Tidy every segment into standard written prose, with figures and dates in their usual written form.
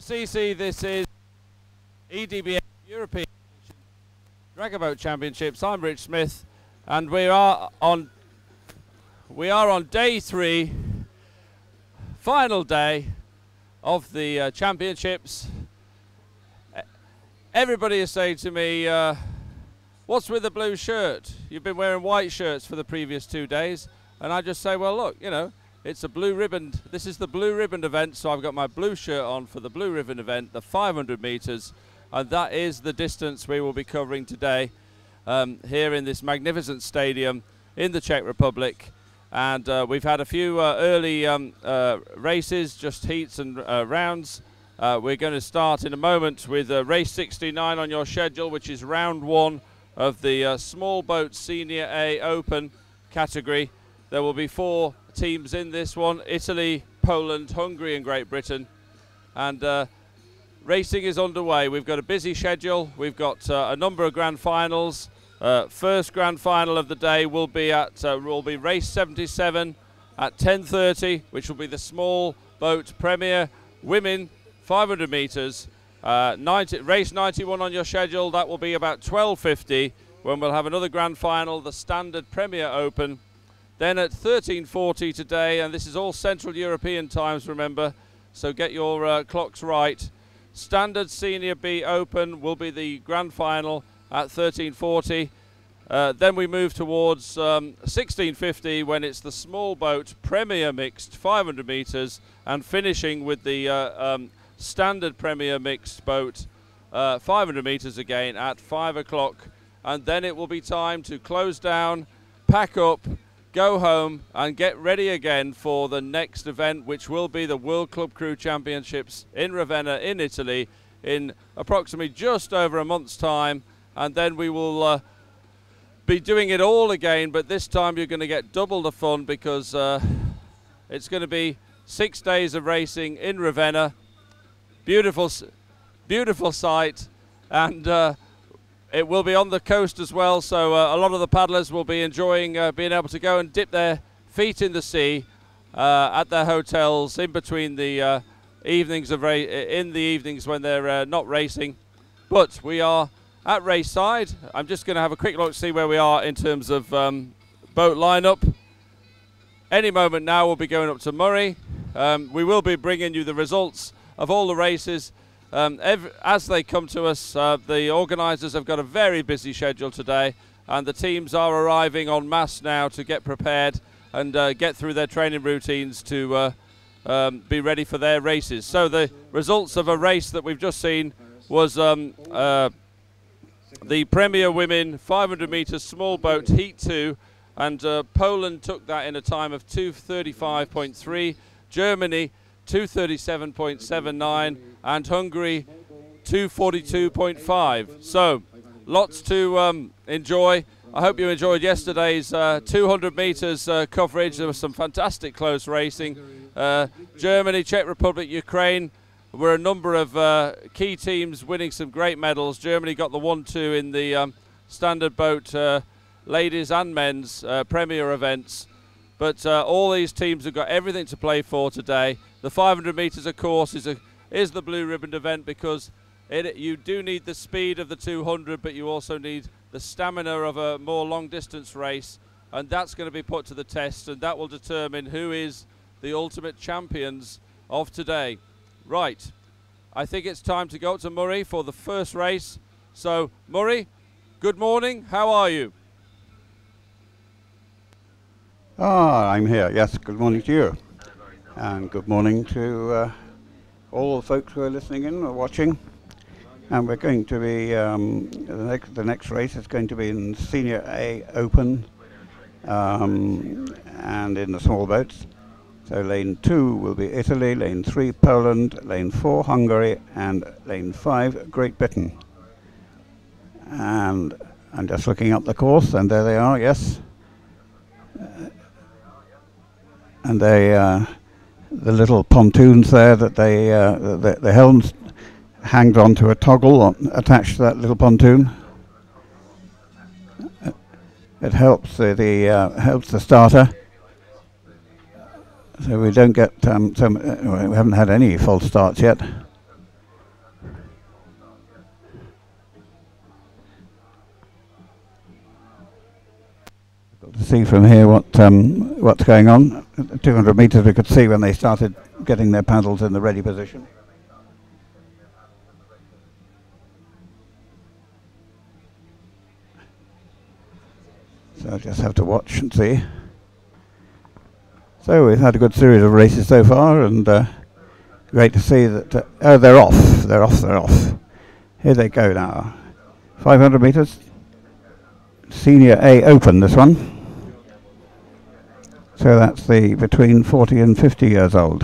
CC, this is EDBF European Drag-A-Boat Championships. I'm Rich Smith, and we are on day 3, final day of the championships. Everybody is saying to me, what's with the blue shirt? You've been wearing white shirts for the previous 2 days. And I just say, well, look, you know, it's a blue ribbon. This is the blue ribbon event, so I've got my blue shirt on for the blue ribbon event, the 500 meters, and that is the distance we will be covering today here in this magnificent stadium in the Czech Republic. And we've had a few early races, just heats and rounds. We're going to start in a moment with race 69 on your schedule, which is round 1 of the small boat Senior A Open category. There will be 4 teams in this one: Italy, Poland, Hungary and Great Britain. And racing is underway. We've got a busy schedule. We've got a number of grand finals. First grand final of the day will be at race 77 at 10:30, which will be the small boat Premier Women 500 meters. Race 91 on your schedule. That will be about 12:50 when we'll have another grand final, the Standard Premier Open. Then at 13:40 today, and this is all Central European times, remember, so get your clocks right. Standard Senior B Open will be the grand final at 13:40. Then we move towards 16:50 when it's the small boat Premier Mixed 500 meters, and finishing with the Standard Premier Mixed boat 500 meters again at 5 o'clock. And then it will be time to close down, pack up, go home and get ready again for the next event, which will be the World Club Crew Championships in Ravenna in Italy in approximately just over a month's time. And then we will be doing it all again, but this time you're going to get double the fun, because it's going to be 6 days of racing in Ravenna. Beautiful sight, and it will be on the coast as well, so a lot of the paddlers will be enjoying being able to go and dip their feet in the sea at their hotels in between the evenings when they're not racing. But we are at race side. I'm just going to have a quick look to see where we are in terms of boat lineup. Any moment now we'll be going up to Murray. We will be bringing you the results of all the races as they come to us. The organisers have got a very busy schedule today, and the teams are arriving en masse now to get prepared and get through their training routines to be ready for their races. So the results of a race that we've just seen was the Premier Women 500 metres small boat Heat 2, and Poland took that in a time of 2:35.3, Germany 2:37.79, and Hungary 2:42.5. So lots to enjoy. I hope you enjoyed yesterday's 200 meters coverage. There was some fantastic close racing. Germany, Czech Republic, Ukraine were a number of key teams winning some great medals. Germany got the 1-2 in the standard boat ladies and men's premier events. But all these teams have got everything to play for today. The 500 meters, of course, is the blue ribbon event, because you do need the speed of the 200, but you also need the stamina of a more long distance race, and that's going to be put to the test, and that will determine who is the ultimate champions of today. Right, I think it's time to go to Murray for the first race. So Murray, good morning, how are you? I'm here, yes, good morning to you. And good morning to all the folks who are listening in or watching. And we're going to be, the next race is going to be in Senior A Open and in the small boats. So lane 2 will be Italy, lane 3 Poland, lane 4 Hungary, and lane 5 Great Britain. And I'm just looking up the course, and there they are, yes. And they the little pontoons there that the helms hanged onto a toggle attached to that little pontoon. It helps helps the starter, so we don't get we haven't had any false starts yet. see from here what's going on. At 200 meters we could see when they started getting their paddles in the ready position. So I just have to watch and see. So we've had a good series of races so far, and great to see that. Oh, they're off. They're off. Here they go now. 500 meters. Senior A Open, this one. So that's the between 40 and 50 years old.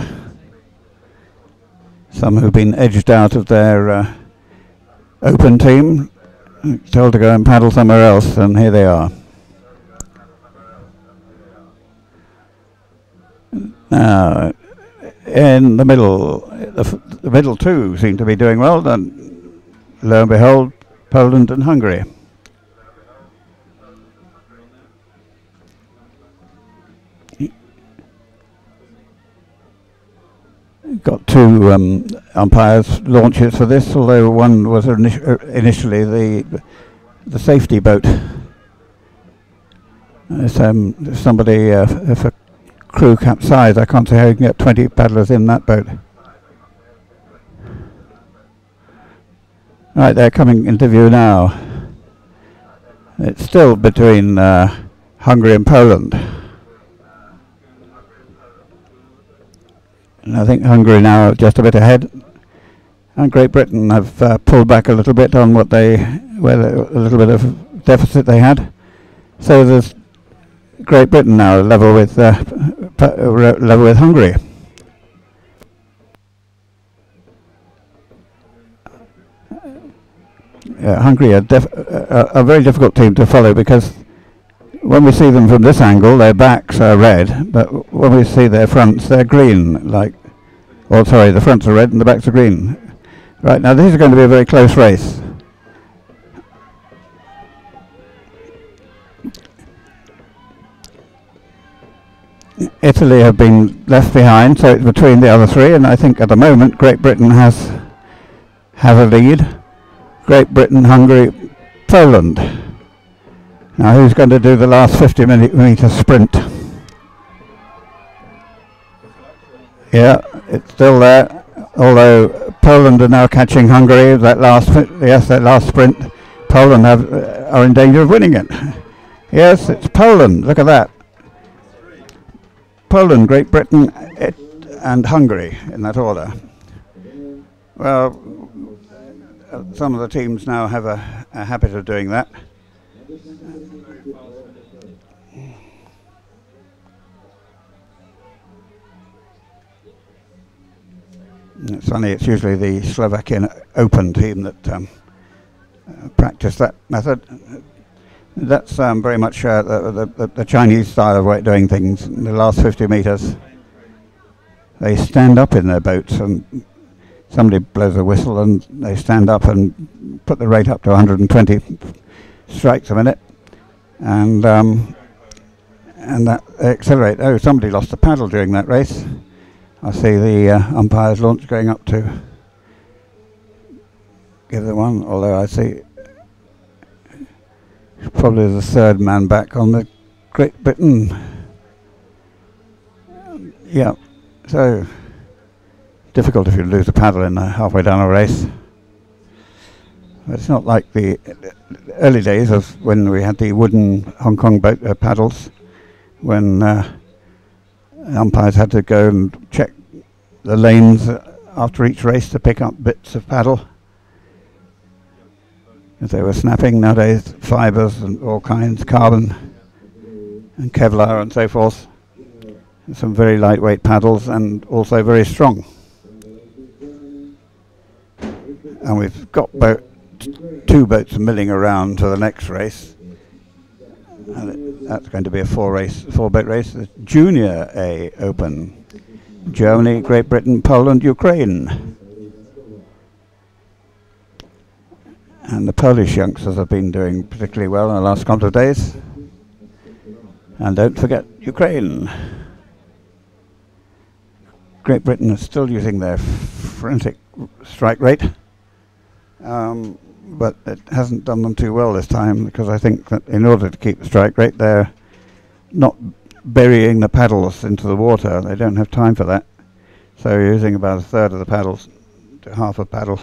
Some who've been edged out of their Open team, told to go and paddle somewhere else, and here they are. Now, in the middle, the middle two seem to be doing well, and lo and behold, Poland and Hungary. Got two umpires launches for this, although one was initially the safety boat. If somebody, if a crew capsized, I can't see how you can get 20 paddlers in that boat. Right, they're coming into view now. It's still between Hungary and Poland. And I think Hungary now are just a bit ahead, and Great Britain have pulled back a little bit on a little bit of deficit they had. So there's Great Britain now level with Hungary. Hungary are a very difficult team to follow, because when we see them from this angle, their backs are red, but when we see their fronts, they're green. The fronts are red and the backs are green. Right, now this is going to be a very close race. Italy have been left behind, so it's between the other three, and I think at the moment Great Britain has a lead. Great Britain, Hungary, Poland. Now who's going to do the last 50 meter sprint? Yeah, it's still there, although Poland are now catching Hungary. That last sprint, Poland are in danger of winning it. Yes, it's Poland, look at that. Poland, Great Britain, and Hungary in that order. Well, some of the teams now have a habit of doing that. It's funny, it's usually the Slovakian Open team that practice that method. That's very much the Chinese style of doing things. In the last 50 meters, they stand up in their boats, and somebody blows a whistle, and they stand up and put the rate up to 120 strikes a minute, and that they accelerate. Oh, somebody lost a paddle during that race. I see the umpire's launch going up to give the one, although I see probably the third man back on the Great Britain. Yeah, so difficult if you lose a paddle in halfway down a race. But it's not like the early days of when we had the wooden Hong Kong boat paddles, when umpires had to go and check the lanes after each race to pick up bits of paddle. If they were snapping, nowadays fibres and all kinds, carbon and Kevlar and so forth. Some very lightweight paddles and also very strong. And we've got two boats milling around to the next race. And that's going to be a four-boat race. The Junior A Open. Germany, Great Britain, Poland, Ukraine. And the Polish youngsters have been doing particularly well in the last couple of days. And don't forget Ukraine. Great Britain is still using their frantic strike rate. But it hasn't done them too well this time, because I think that in order to keep the strike rate, they're not burying the paddles into the water. They don't have time for that. So you're using about a third of the paddles to half a paddle,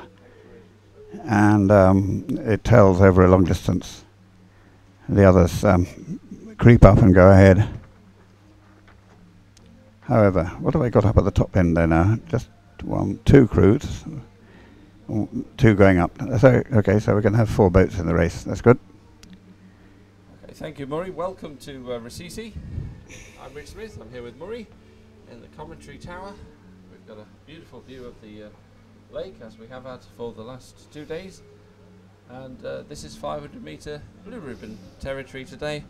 and it tells over a long distance. The others creep up and go ahead. However, what have I got up at the top end there now? Just two crews, two going up. So okay, so we're going to have 4 boats in the race. That's good. Okay, thank you, Murray. Welcome to Racisi. I'm Rich Smith. I'm here with Murray in the commentary tower. We've got a beautiful view of the lake, as we have had for the last 2 days. And this is 500-metre blue ribbon territory today.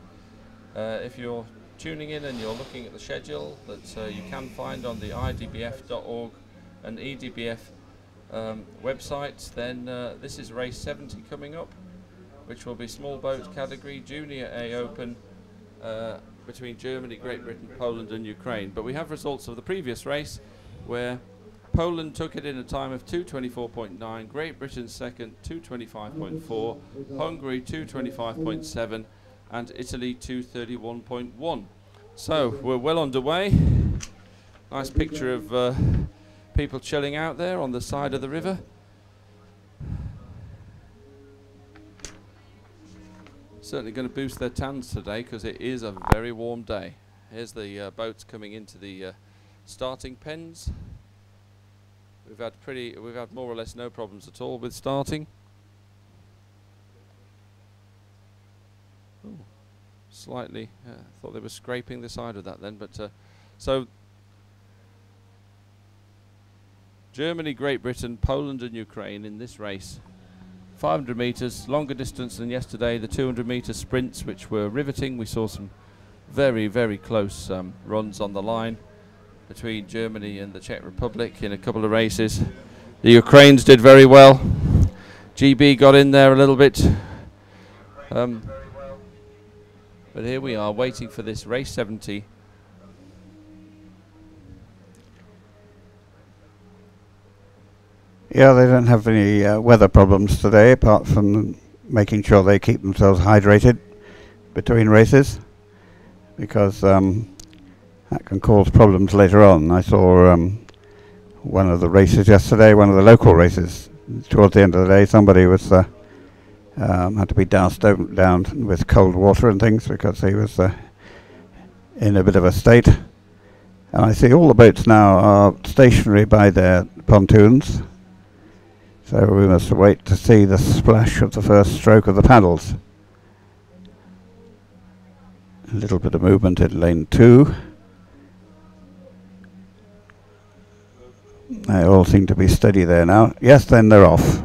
If you're tuning in and you're looking at the schedule that you can find on the idbf.org and EDBF websites, then this is race 70 coming up, which will be small boat category, Junior A Open, between Germany, Great Britain, Poland and Ukraine. But we have results of the previous race, where Poland took it in a time of 2:24.9, Great Britain second 2:25.4, Hungary 2:25.7 and Italy 2:31.1. So we're well underway. Nice picture of people chilling out there on the side of the river. Certainly going to boost their tans today because it is a very warm day. Here's the boats coming into the starting pens. We've had more or less no problems at all with starting. Ooh, slightly, thought they were scraping the side of that then, but so Germany, Great Britain, Poland and Ukraine in this race. 500 metres, longer distance than yesterday. The 200 metre sprints, which were riveting. We saw some very, very close runs on the line between Germany and the Czech Republic in a couple of races. The Ukrainians did very well. GB got in there a little bit. But here we are waiting for this race 70. Yeah, they don't have any weather problems today, apart from making sure they keep themselves hydrated between races, because that can cause problems later on. I saw one of the races yesterday, one of the local races. Towards the end of the day, somebody was had to be doused down with cold water and things because he was in a bit of a state. And I see all the boats now are stationary by their pontoons. So we must wait to see the splash of the first stroke of the paddles. A little bit of movement in lane 2. They all seem to be steady there now. Yes, then they're off.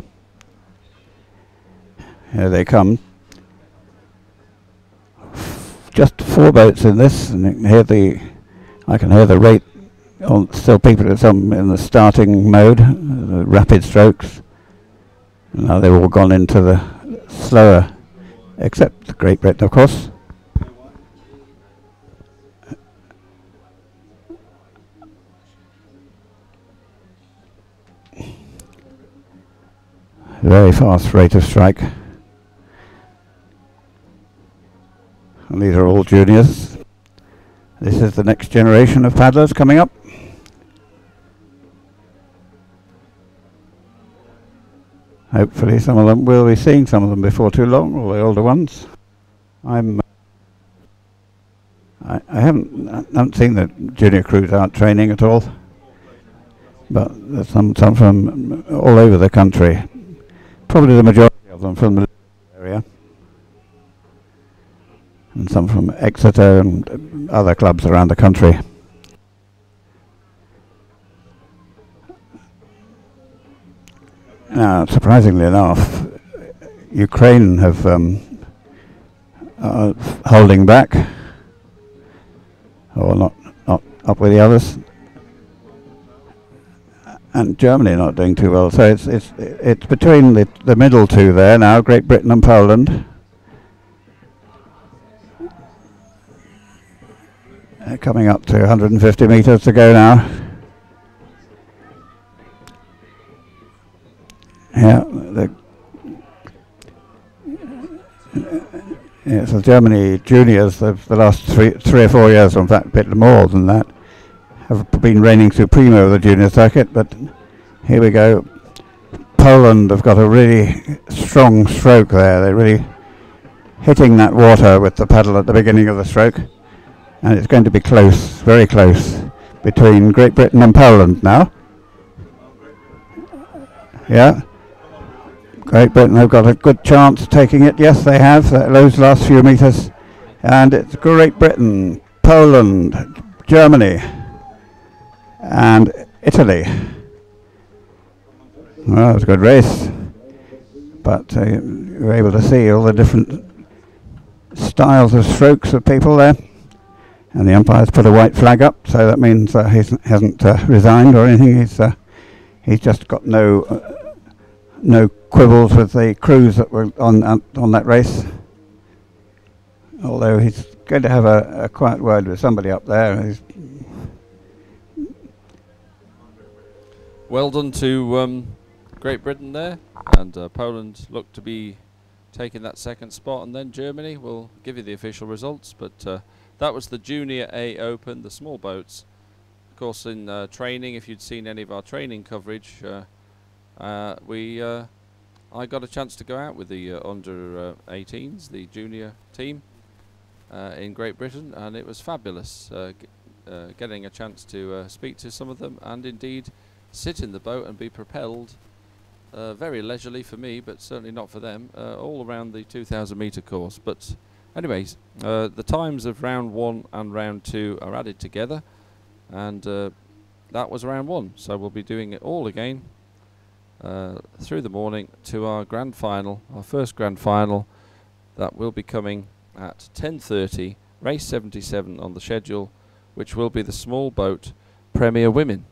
Here they come. Just 4 boats in this, and I can hear the rate. Still people at some in the starting mode, the rapid strokes. Now they've all gone into the slower, except Great Britain, of course. Very fast rate of strike. And these are all juniors. This is the next generation of paddlers coming up. Hopefully some of them, we'll be seeing some of them before too long, all the older ones. I haven't seen the junior crews out training at all, but there's some from all over the country. Probably the majority of them from the area, and some from Exeter and other clubs around the country. Now, surprisingly enough, Ukraine have holding back, or not up with the others, and Germany not doing too well. So it's between the middle two there now, Great Britain and Poland. Coming up to 150 metres to go now. Yeah, Yes, the Germany juniors, the last three or 4 years, in fact a bit more than that, have been reigning supreme over the junior circuit, but here we go. Poland have got a really strong stroke there. They're really hitting that water with the paddle at the beginning of the stroke, and it's going to be close, very close, between Great Britain and Poland now. Yeah. Great Britain have got a good chance of taking it. Yes, they have, those last few metres. And it's Great Britain, Poland, Germany, and Italy. Well, it was a good race. But you were able to see all the different styles of strokes of people there. And the umpire's put a white flag up, so that means he hasn't resigned or anything. He's just got no quibbles with the crews that were on that race. Although he's going to have a quiet word with somebody up there. Well done to Great Britain there, and Poland look to be taking that second spot, and then Germany will give you the official results. But that was the Junior A Open, the small boats. Of course, in training, if you'd seen any of our training coverage, I got a chance to go out with the under 18s, the junior team in Great Britain, and it was fabulous getting a chance to speak to some of them and indeed sit in the boat and be propelled very leisurely for me, but certainly not for them, all around the 2,000 metre course. But anyways, the times of round 1 and round 2 are added together, and that was round 1, so we'll be doing it all again through the morning to our grand final, our first grand final, that will be coming at 10:30, race 77 on the schedule, which will be the small boat Premier Women.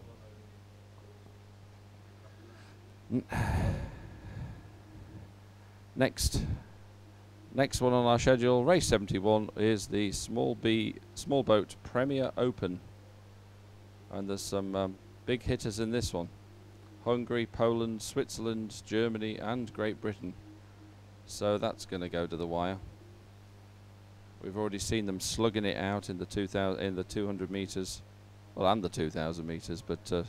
Next one on our schedule, race 71, is the small boat Premier Open, and there's some big hitters in this one. Hungary, Poland, Switzerland, Germany and Great Britain. So that's going to go to the wire. We've already seen them slugging it out in the 200 metres, well, and the 2,000 metres, but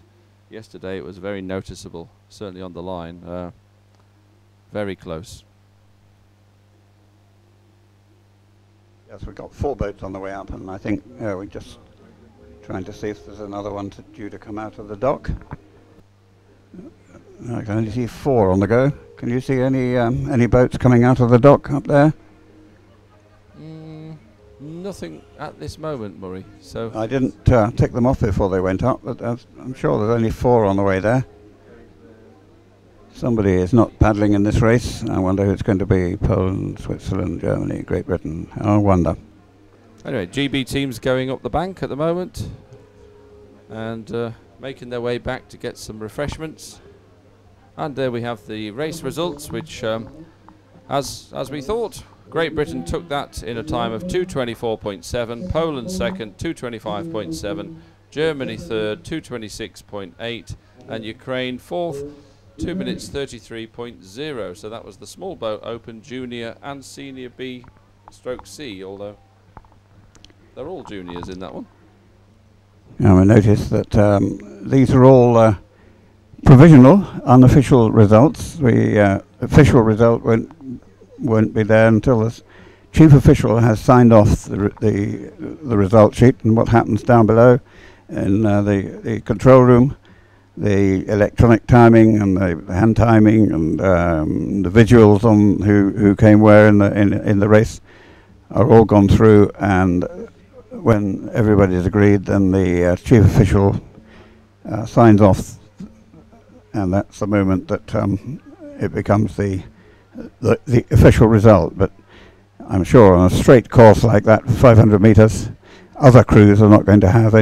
yesterday it was very noticeable, certainly on the line, very close. Yes, we've got 4 boats on the way up, and I think we're just trying to see if there's another one due to come out of the dock. I can only see 4 on the go. Can you see any boats coming out of the dock up there? Nothing at this moment, Murray. So I didn't tick them off before they went up, but I'm sure there's only 4 on the way there. Somebody is not paddling in this race. I wonder who it's going to be. Poland, Switzerland, Germany, Great Britain. I wonder. Anyway, GB teams going up the bank at the moment and making their way back to get some refreshments. And there we have the race results, which, as we thought, Great Britain took that in a time of 2:24.7, Poland second, 2:25.7, Germany third, 2:26.8, and Ukraine fourth, 2 minutes 33.0. So that was the small boat open, junior and senior B/C, although they're all juniors in that one. Now I notice that these are all provisional, unofficial results. The official result won't be there until the chief official has signed off the result sheet, and what happens down below in the control room, the electronic timing and the hand timing and the visuals on who came where in the race are all gone through, and when everybody's agreed, then the chief official signs off, and that's the moment that it becomes the official result. But I'm sure on a straight course like that, 500 meters, other crews are not going to have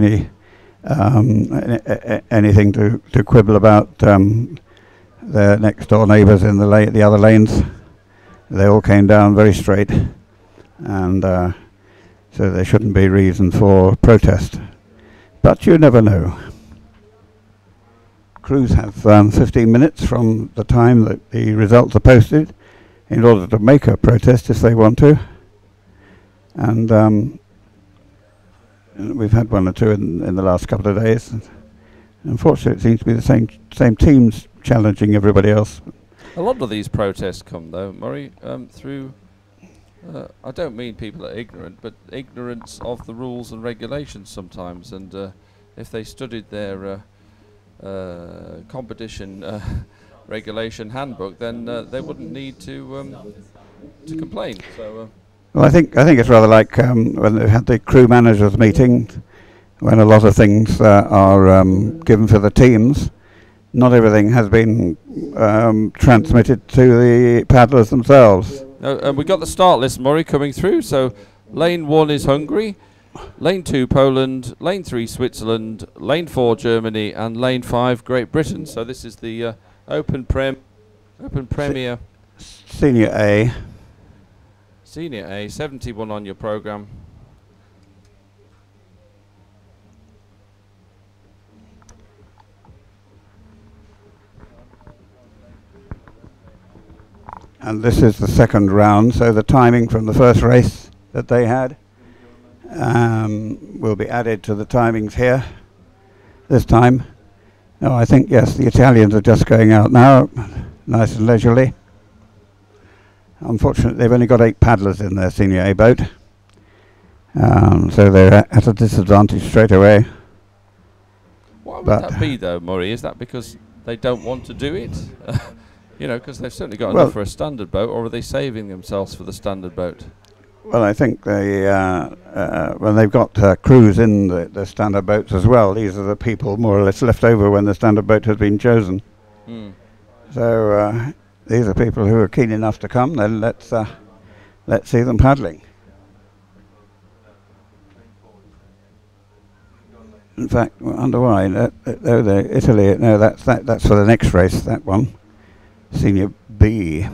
anything to quibble about their next door neighbours in the other lanes. They all came down very straight, and so there shouldn't be reason for protest. But you never know. Crews have 15 minutes from the time that the results are posted in order to make a protest if they want to. and we've had one or two in the last couple of days. Unfortunately, it seems to be the same teams challenging everybody else. A lot of these protests come, though, Murray, through, I don't mean people are ignorant, but ignorance of the rules and regulations sometimes. And if they studied their competition regulation handbook, then they wouldn't need to complain. So, well, I think it's rather like when they had the crew managers meeting, when a lot of things are given for the teams. Not everything has been transmitted to the paddlers themselves. and we got the start list, Murray, coming through. So lane 1 is Hungary, lane 2 Poland, lane 3 Switzerland, lane 4 Germany, and lane 5 Great Britain. So this is the Open Premier Senior A. Senior A, 71 on your programme. And this is the second round, so the timing from the first race that they had will be added to the timings here this time. Oh, I think, yes, the Italians are just going out now, nice and leisurely. Unfortunately, they've only got 8 paddlers in their Senior A boat, so they're at a disadvantage straight away. Why would that be, though, Murray? Is that because they don't want to do it? You know, because they've certainly got enough for a standard boat, or are they saving themselves for the standard boat? Well, I think they, when they've got crews in the standard boats as well, these are the people more or less left over when the standard boat has been chosen. So these are people who are keen enough to come. Then let's see them paddling. In fact, I wonder why. Italy. No, that's for the next race. That one. Senior B.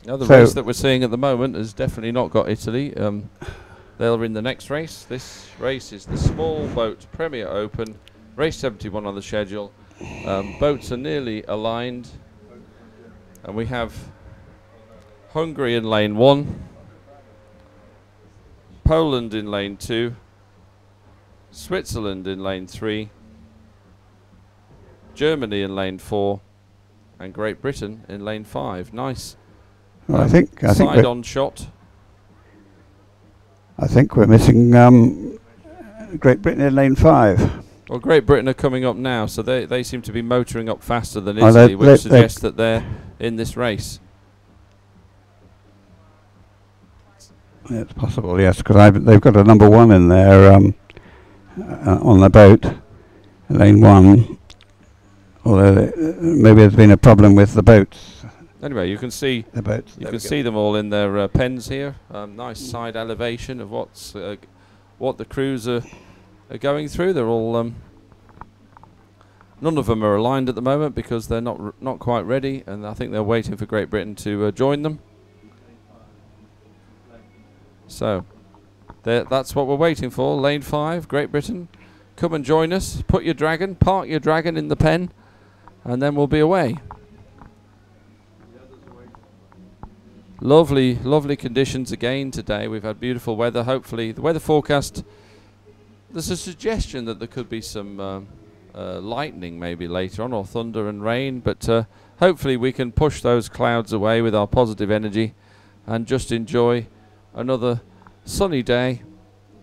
Now the race that we're seeing at the moment has definitely not got Italy. They're in the next race. This race is the Small Boat Premier Open, race 71 on the schedule. Boats are nearly aligned, and we have Hungary in lane 1, Poland in lane 2, Switzerland in lane 3, Germany in lane 4, and Great Britain in lane 5. Nice. Well, I think side-on shot. I think we're missing Great Britain in lane 5. Well, Great Britain are coming up now, so they seem to be motoring up faster than Italy, which suggests that they're in this race. It's possible, yes, because they've got a number 1 in there on the boat, lane 1. Although maybe there's been a problem with the boats. Anyway, you can see the boats. You can see them all in their pens here. Nice side elevation of what the crews are going through. They're all none of them are aligned at the moment because they're not quite ready, and I think they're waiting for Great Britain to join them. So that's what we're waiting for. Lane 5, Great Britain, come and join us. Put your dragon, park your dragon in the pen, and then we'll be away. Lovely, lovely conditions again today. We've had beautiful weather. Hopefully, the weather forecast, there's a suggestion that there could be some lightning maybe later on, or thunder and rain, but hopefully we can push those clouds away with our positive energy and just enjoy another sunny day.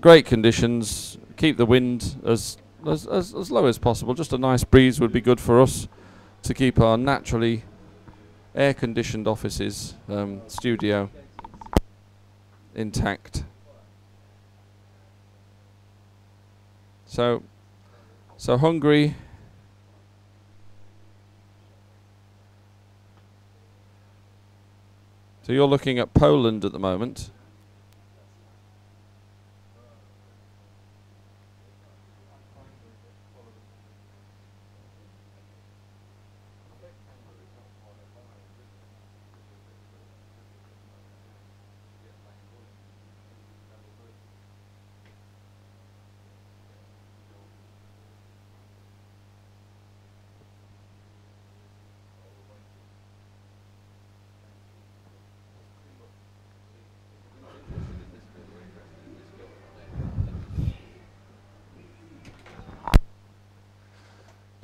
Great conditions. Keep the wind as low as possible. Just a nice breeze would be good for us to keep our naturally air-conditioned offices, studio intact. So Hungary So you're looking at Poland at the moment.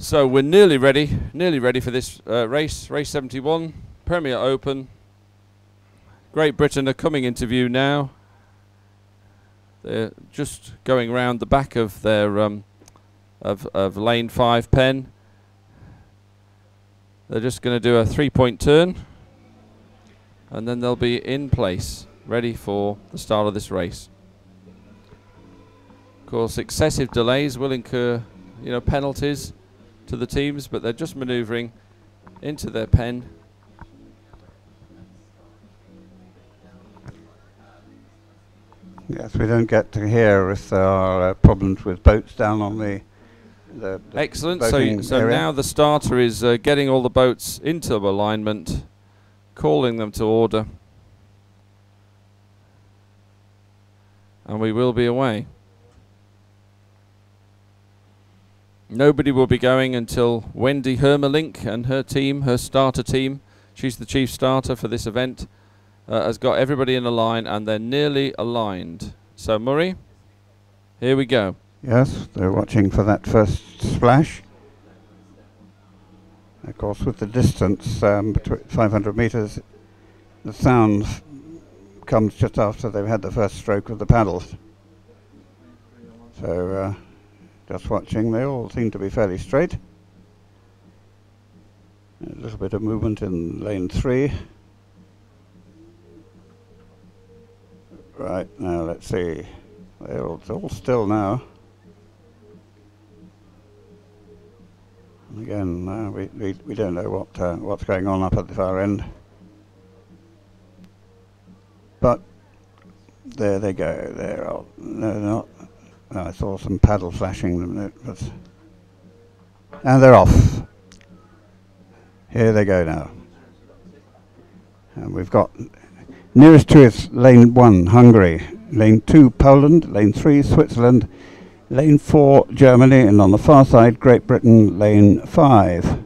So we're nearly ready for this race 71, Premier Open. Great Britain are coming into view now. They're just going round the back of their of lane 5 pen. They're just going to do a 3-point turn, and then they'll be in place, ready for the start of this race. Of course, excessive delays will incur, penalties to the teams, but they're just manoeuvring into their pen. Yes, we don't get to hear if there are problems with boats down on the excellent. So now the starter is getting all the boats into alignment, calling them to order, and we will be away. Nobody will be going until Wendy Hermelink and her team, her starter team, she's the chief starter for this event, has got everybody in a line, and they're nearly aligned. So Murray, here we go. Yes, they're watching for that first splash. Of course, with the distance between 500 meters, the sound comes just after they've had the first stroke of the paddles. So just watching, they all seem to be fairly straight. A little bit of movement in lane 3. Right, now let's see. They're all still now. Again, we don't know what's going on up at the far end. But there they go. They're all, no, not. I saw some paddle flashing, and they're off. Here they go now. And we've got nearest to us lane 1, Hungary, lane 2, Poland, lane 3, Switzerland, lane 4, Germany, and on the far side, Great Britain, lane 5.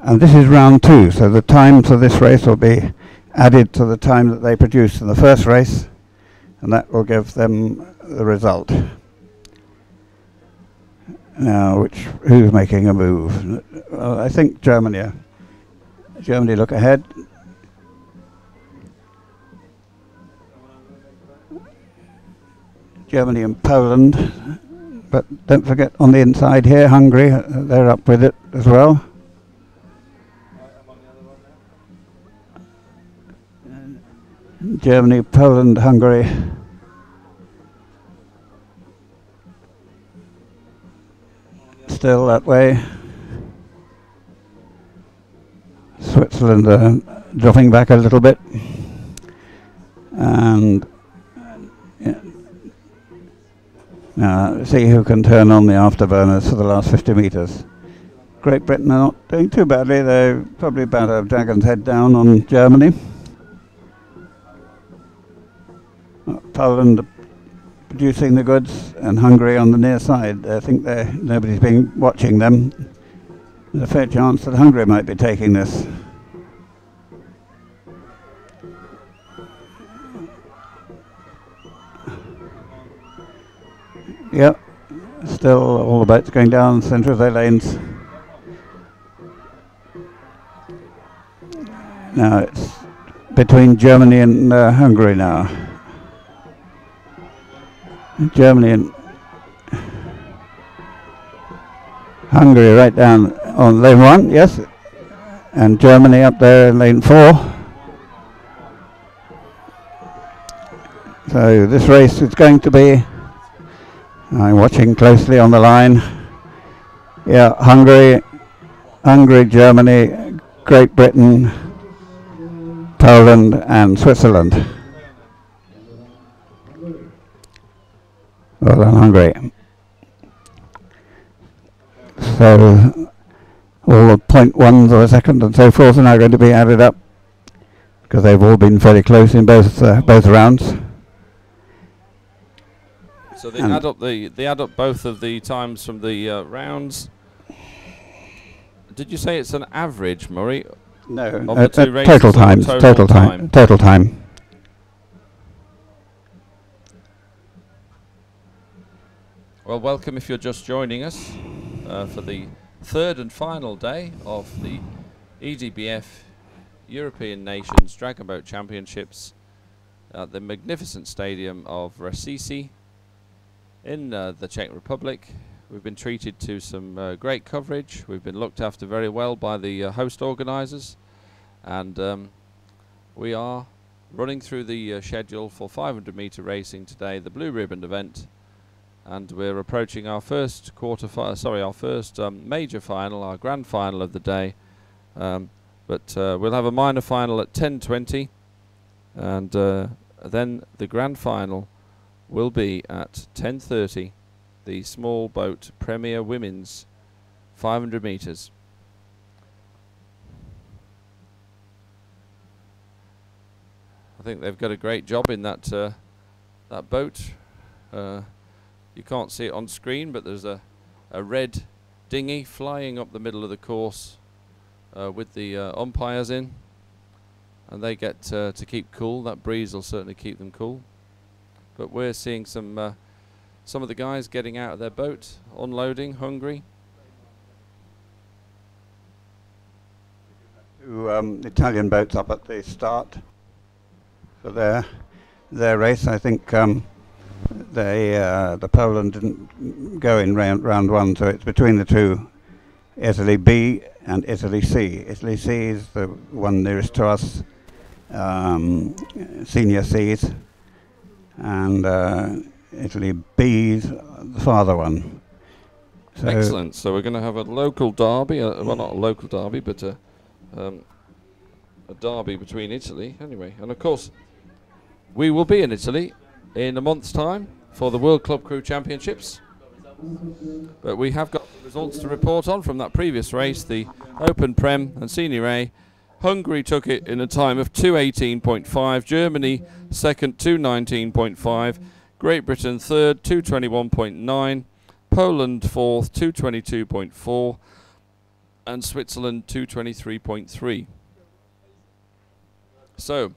And this is round 2, so the time for this race will be added to the time that they produced in the first race, and that will give them the result. Now, who's making a move? Well, I think Germany look ahead. Germany and Poland, but don't forget on the inside here, Hungary, they're up with it as well. Germany, Poland, Hungary. Still that way. Switzerland dropping back a little bit. And now see who can turn on the afterburners for the last 50 metres. Great Britain are not doing too badly. They're probably about a dragon's head down on Germany. Poland producing the goods, and Hungary on the near side. I think nobody's been watching them. There's a fair chance that Hungary might be taking this. Yep, still all the boats going down the centre of their lanes. Now it's between Germany and Hungary now. Germany and Hungary right down on lane 1, yes, and Germany up there in lane 4. So this race is going to be, I'm watching closely on the line. Yeah, Hungary, Germany, Great Britain, Poland and Switzerland. Well done, Hungary. So all the 0.1s of a second and so forth are now going to be added up, because they've all been fairly close in both rounds. So they add up both of the times from the rounds. Did you say it's an average, Murray? No, of the two races, total times. Total time. Well, welcome if you're just joining us. for the third and final day of the EDBF European Nations Dragon Boat Championships at the magnificent stadium of Rasisi in the Czech Republic. We've been treated to some great coverage. We've been looked after very well by the host organisers, and we are running through the schedule for 500 metre racing today, the Blue Ribbon event, and we're approaching our first major final, our grand final of the day. But we'll have a minor final at 10:20, and then the grand final will be at 10:30, the small boat Premier Women's 500 metres. I think they've got a great job in that that boat. You can't see it on screen, but there's a red dinghy flying up the middle of the course with the umpires in, and they get to keep cool. That breeze will certainly keep them cool. But we're seeing some of the guys getting out of their boat, unloading, hungry. Two Italian boats up at the start for their race. I think the Poland didn't go in round one, so it's between the two, Italy B and Italy C. Italy C is the one nearest to us, senior C's, and Italy B's the farther one. So excellent. So we're going to have a local derby, well, not a local derby, but a derby between Italy anyway. And of course, we will be in Italy in a month's time for the World Club Crew Championships. But we have got results to report on from that previous race, the Open Prem and Senior A. Hungary took it in a time of 2:18.5, Germany second 2:19.5, Great Britain third 2:21.9, Poland fourth 2:22.4, and Switzerland 2:23.3. So,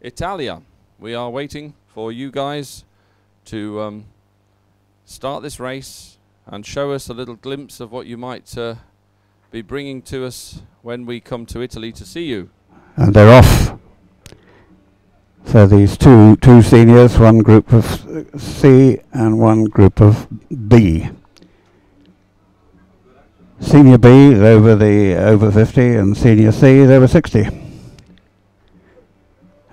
Italia, we are waiting for you guys to start this race and show us a little glimpse of what you might be bringing to us when we come to Italy to see you. And they're off. So these two seniors, one group of C and one group of B. Senior B is over 50, and Senior C is over 60.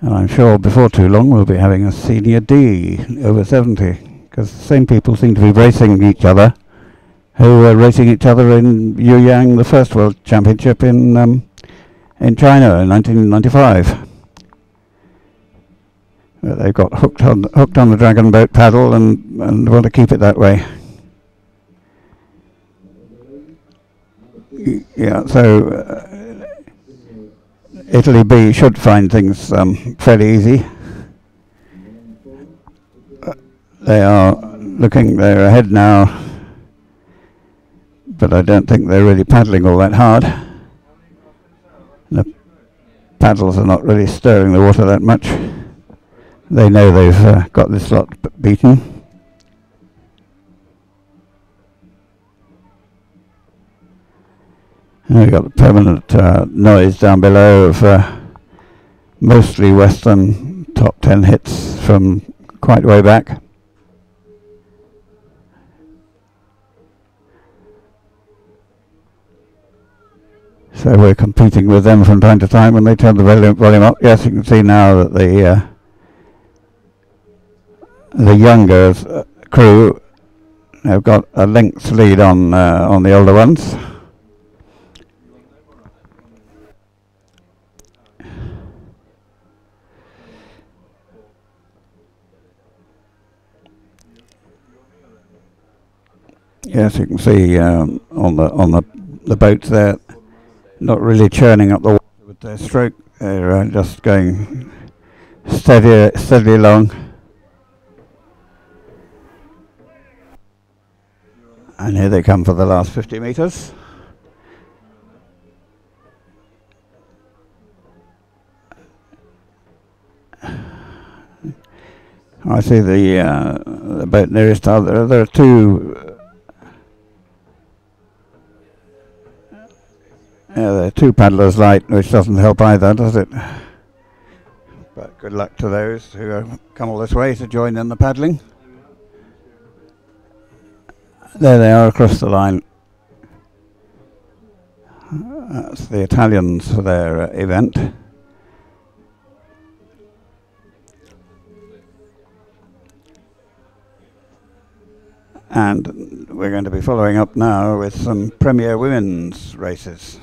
And I'm sure before too long we'll be having a Senior D over 70, because the same people seem to be racing each other who were racing each other in Yuyang, the first World Championship in China in 1995. But they've got hooked on the dragon boat paddle and want to keep it that way. Yeah, so Italy B should find things fairly easy. They're ahead now, but I don't think they're really paddling all that hard. The paddles are not really stirring the water that much. They know they've got this lot beaten. And we've got the permanent noise down below of mostly Western top 10 hits from quite way back. So we're competing with them from time to time when they turn the volume up. Yes, you can see now that the younger crew have got a length lead on the older ones. Yes, you can see on the boats there, not really churning up the water with their stroke. They're just going steadily along. And here they come for the last 50 metres. I see the boat nearest other. There are two There are 2 paddlers light, which doesn't help either, does it? But good luck to those who have come all this way to join in the paddling. There they are across the line. That's the Italians for their event. And we're going to be following up now with some Premier Women's races.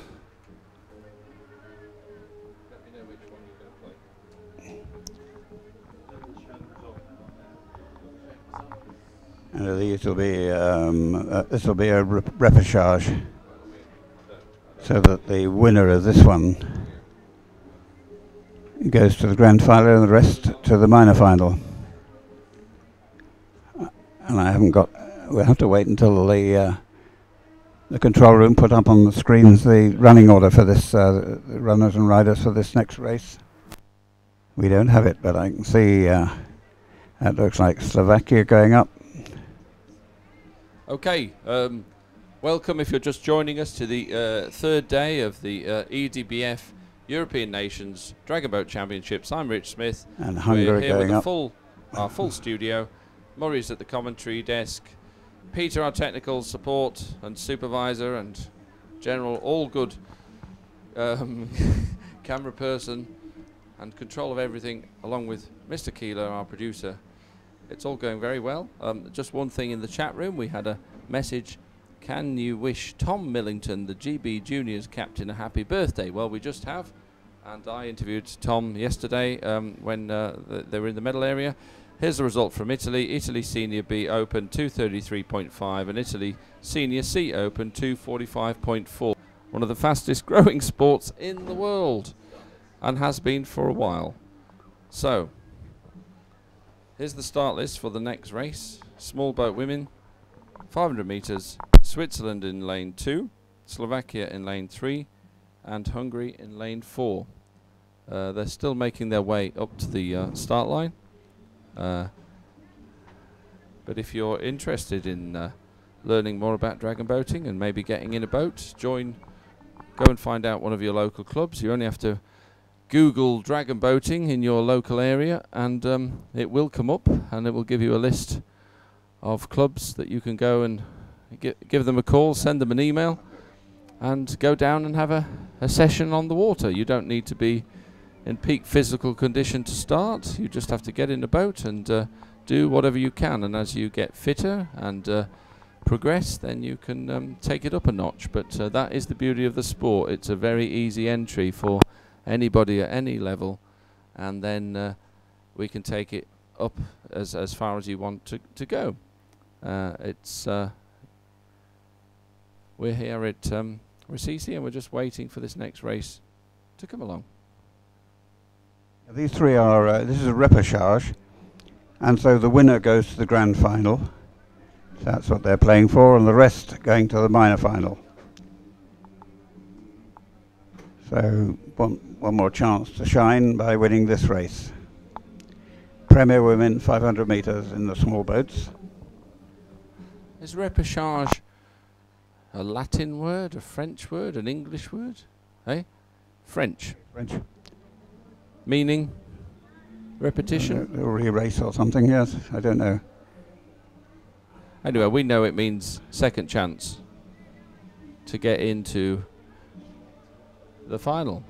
And these will be this will be a repechage, so that the winner of this one goes to the grand final and the rest to the minor final. And I haven't got. We'll have to wait until the control room put up on the screens the running order for this the runners and riders for this next race. We don't have it, but I can see that looks like Slovakia going up. Okay, welcome if you're just joining us to the third day of the EDBF European Nations Dragon Boat Championships. I'm Rich Smith. And Hungary We're here going with up. Our full studio. Murray's at the commentary desk. Peter, our technical support and supervisor and general all good camera person and control of everything, along with Mr. Keeler, our producer. It's all going very well. Just one thing in the chat room, we had a message. Can you wish Tom Millington, the GB Juniors captain, a happy birthday? Well, we just have, and I interviewed Tom yesterday when they were in the medal area. Here's the result from Italy. Italy Senior B Open 233.5 and Italy Senior C Open 245.4. One of the fastest growing sports in the world, and has been for a while. So, here's the start list for the next race. Small boat women, 500 meters, Switzerland in lane 2, Slovakia in lane 3, and Hungary in lane 4. They're still making their way up to the start line. But if you're interested in learning more about dragon boating and maybe getting in a boat, go and find out one of your local clubs. You only have to Google dragon boating in your local area, and it will come up, and it will give you a list of clubs that you can go and give them a call, send them an email, and go down and have a session on the water. You don't need to be in peak physical condition to start. You just have to get in a boat and do whatever you can, and as you get fitter and progress, then you can take it up a notch. But that is the beauty of the sport. It's a very easy entry for anybody at any level, and then we can take it up as far as you want to go. We're here at Recife, and we're just waiting for this next race to come along. These 3 are, this is a repechage, and so the winner goes to the grand final. So that's what they're playing for, and the rest going to the minor final. So one more chance to shine by winning this race. Premier Women 500 meters in the small boats. Is repechage a Latin word, a French word, an English word? Eh? French. French. Meaning? Repetition? Or erase or something, yes. I don't know. Anyway, we know it means second chance to get into the final.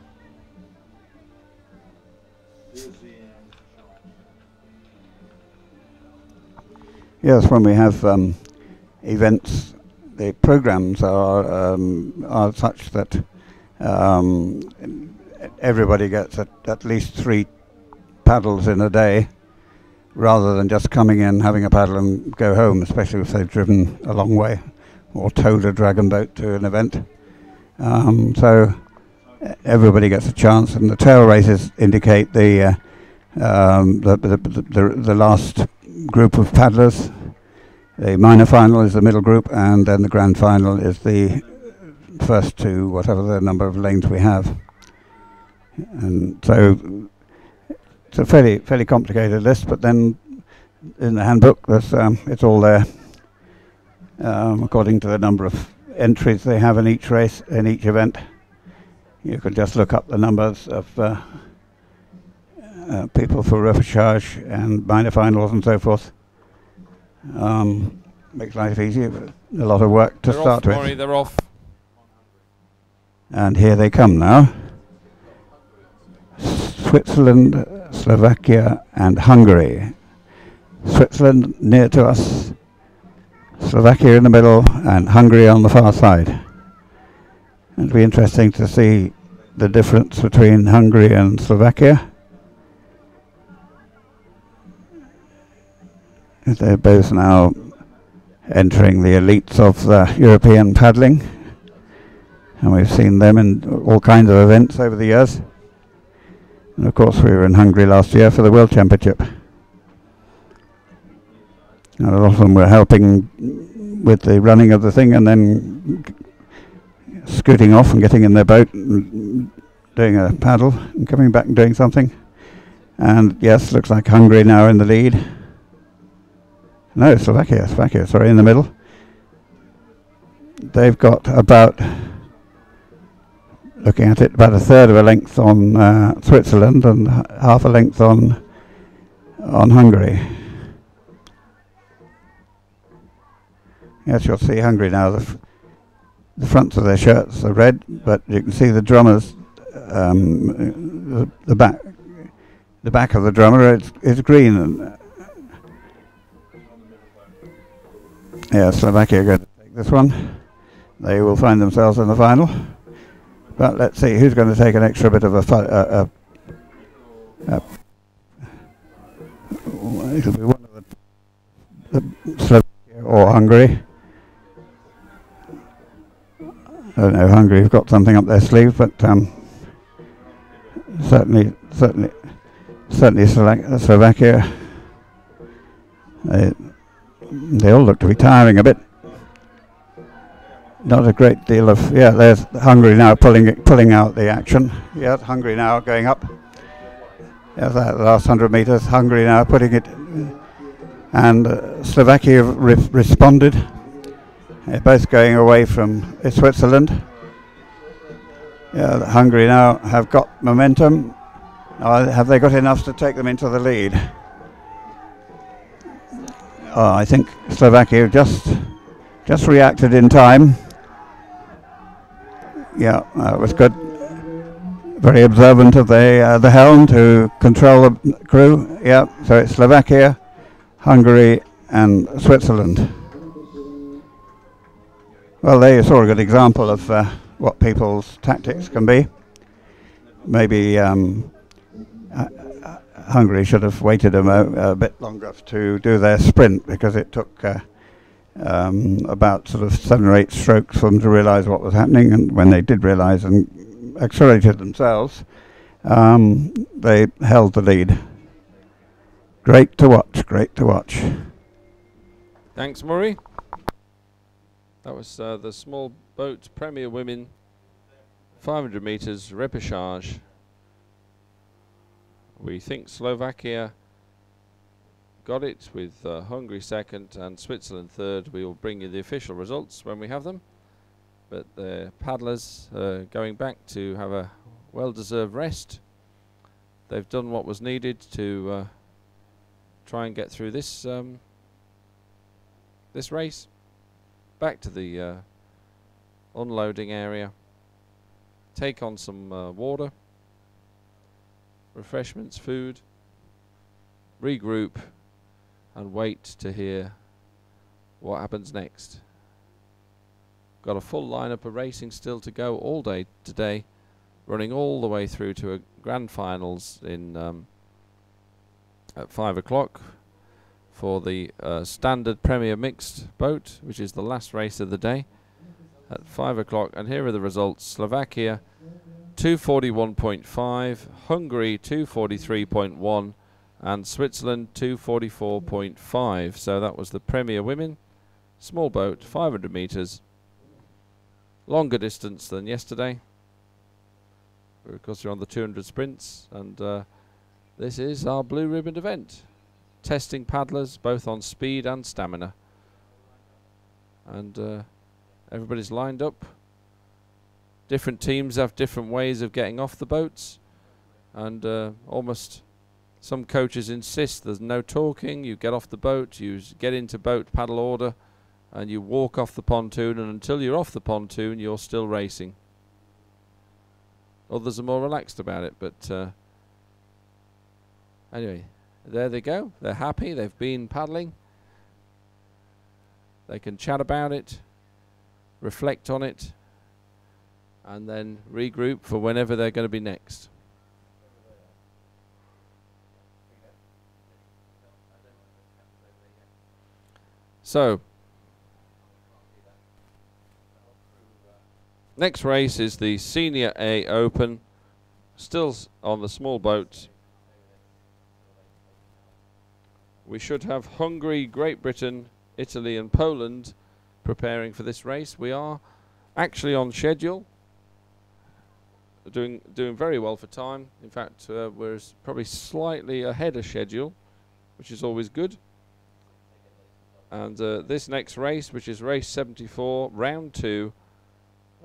Yes, when we have events, the programs are such that everybody gets at least 3 paddles in a day, rather than just coming in, having a paddle and go home, especially if they've driven a long way or towed a dragon boat to an event. So everybody gets a chance, and the tail races indicate the last group of paddlers. The minor final is the middle group, and then the grand final is the first 2, whatever the number of lanes we have. And so it's a fairly complicated list, but then in the handbook there's it's all there according to the number of entries they have in each race, in each event. You can just look up the numbers of people for repechage and minor finals and so forth. Makes life easier, but a lot of work to start with. Maury, they're off. And here they come now. Switzerland, Slovakia and Hungary. Switzerland near to us, Slovakia in the middle and Hungary on the far side. It'll be interesting to see the difference between Hungary and Slovakia. They're both now entering the elites of European paddling, and we've seen them in all kinds of events over the years. And of course we were in Hungary last year for the World Championship. And a lot of them were helping with the running of the thing and then scooting off and getting in their boat and doing a paddle and coming back and doing something. And yes, looks like Hungary now in the lead. No, Slovakia, sorry, in the middle. They've got about, looking at it, about a third of a length on Switzerland and half a length on Hungary. Yes, you'll see Hungary now. The fronts of their shirts are red, but you can see the drummers, the back of the drummer is green. And, yeah, Slovakia are going to take this one. They will find themselves in the final. But let's see who's going to take an extra bit of it'll be one of the Slovakia or Hungary. I don't know, Hungary have got something up their sleeve, but certainly Slovakia. They all look to be tiring a bit. Not a great deal of, yeah, there's Hungary now pulling out the action. Yeah, Hungary now going up. Yeah, the last 100 meters, Hungary now putting it, and Slovakia responded. They're both going away from Switzerland. Yeah, Hungary now have got momentum. Have they got enough to take them into the lead? I think Slovakia just reacted in time. Yeah, it was good. Very observant of the helm to control the crew. Yeah, so it's Slovakia, Hungary, and Switzerland. Well, there you saw a good example of what people's tactics can be. Maybe Hungary should have waited a bit longer to do their sprint, because it took about sort of 7 or 8 strokes for them to realise what was happening, and when they did realise and accelerated themselves, they held the lead. Great to watch. Thanks, Murray. That was the small boat Premier Women 500 metres repechage. We think Slovakia got it, with Hungary second and Switzerland third. We will bring you the official results when we have them. But the paddlers going back to have a well-deserved rest. They've done what was needed to try and get through this this race. Back to the unloading area. Take on some water, refreshments, food, regroup, and wait to hear what happens next. Got a full lineup of racing still to go all day today, running all the way through to a grand finals in at 5 o'clock for the standard Premier Mixed boat, which is the last race of the day at 5 o'clock. And here are the results. Slovakia 241.5, Hungary 243.1, and Switzerland 244.5. So that was the Premier Women small boat, 500 metres, longer distance than yesterday. Of course, you're on the 200 sprints, and this is our blue ribbon event, testing paddlers both on speed and stamina. And everybody's lined up different teams have different ways of getting off the boats, and almost some coaches insist there's no talking. You get off the boat, you get into boat paddle order, and you walk off the pontoon, and until you're off the pontoon you're still racing. Others are more relaxed about it, but anyway, there they go. They're happy, they've been paddling. They can chat about it, reflect on it, and then regroup for whenever they're going to be next. So, next race is the Senior A Open, still on the small boat. We should have Hungary, Great Britain, Italy and Poland preparing for this race. We are actually on schedule, doing very well for time. In fact, we're probably slightly ahead of schedule, which is always good. And this next race, which is race 74, round 2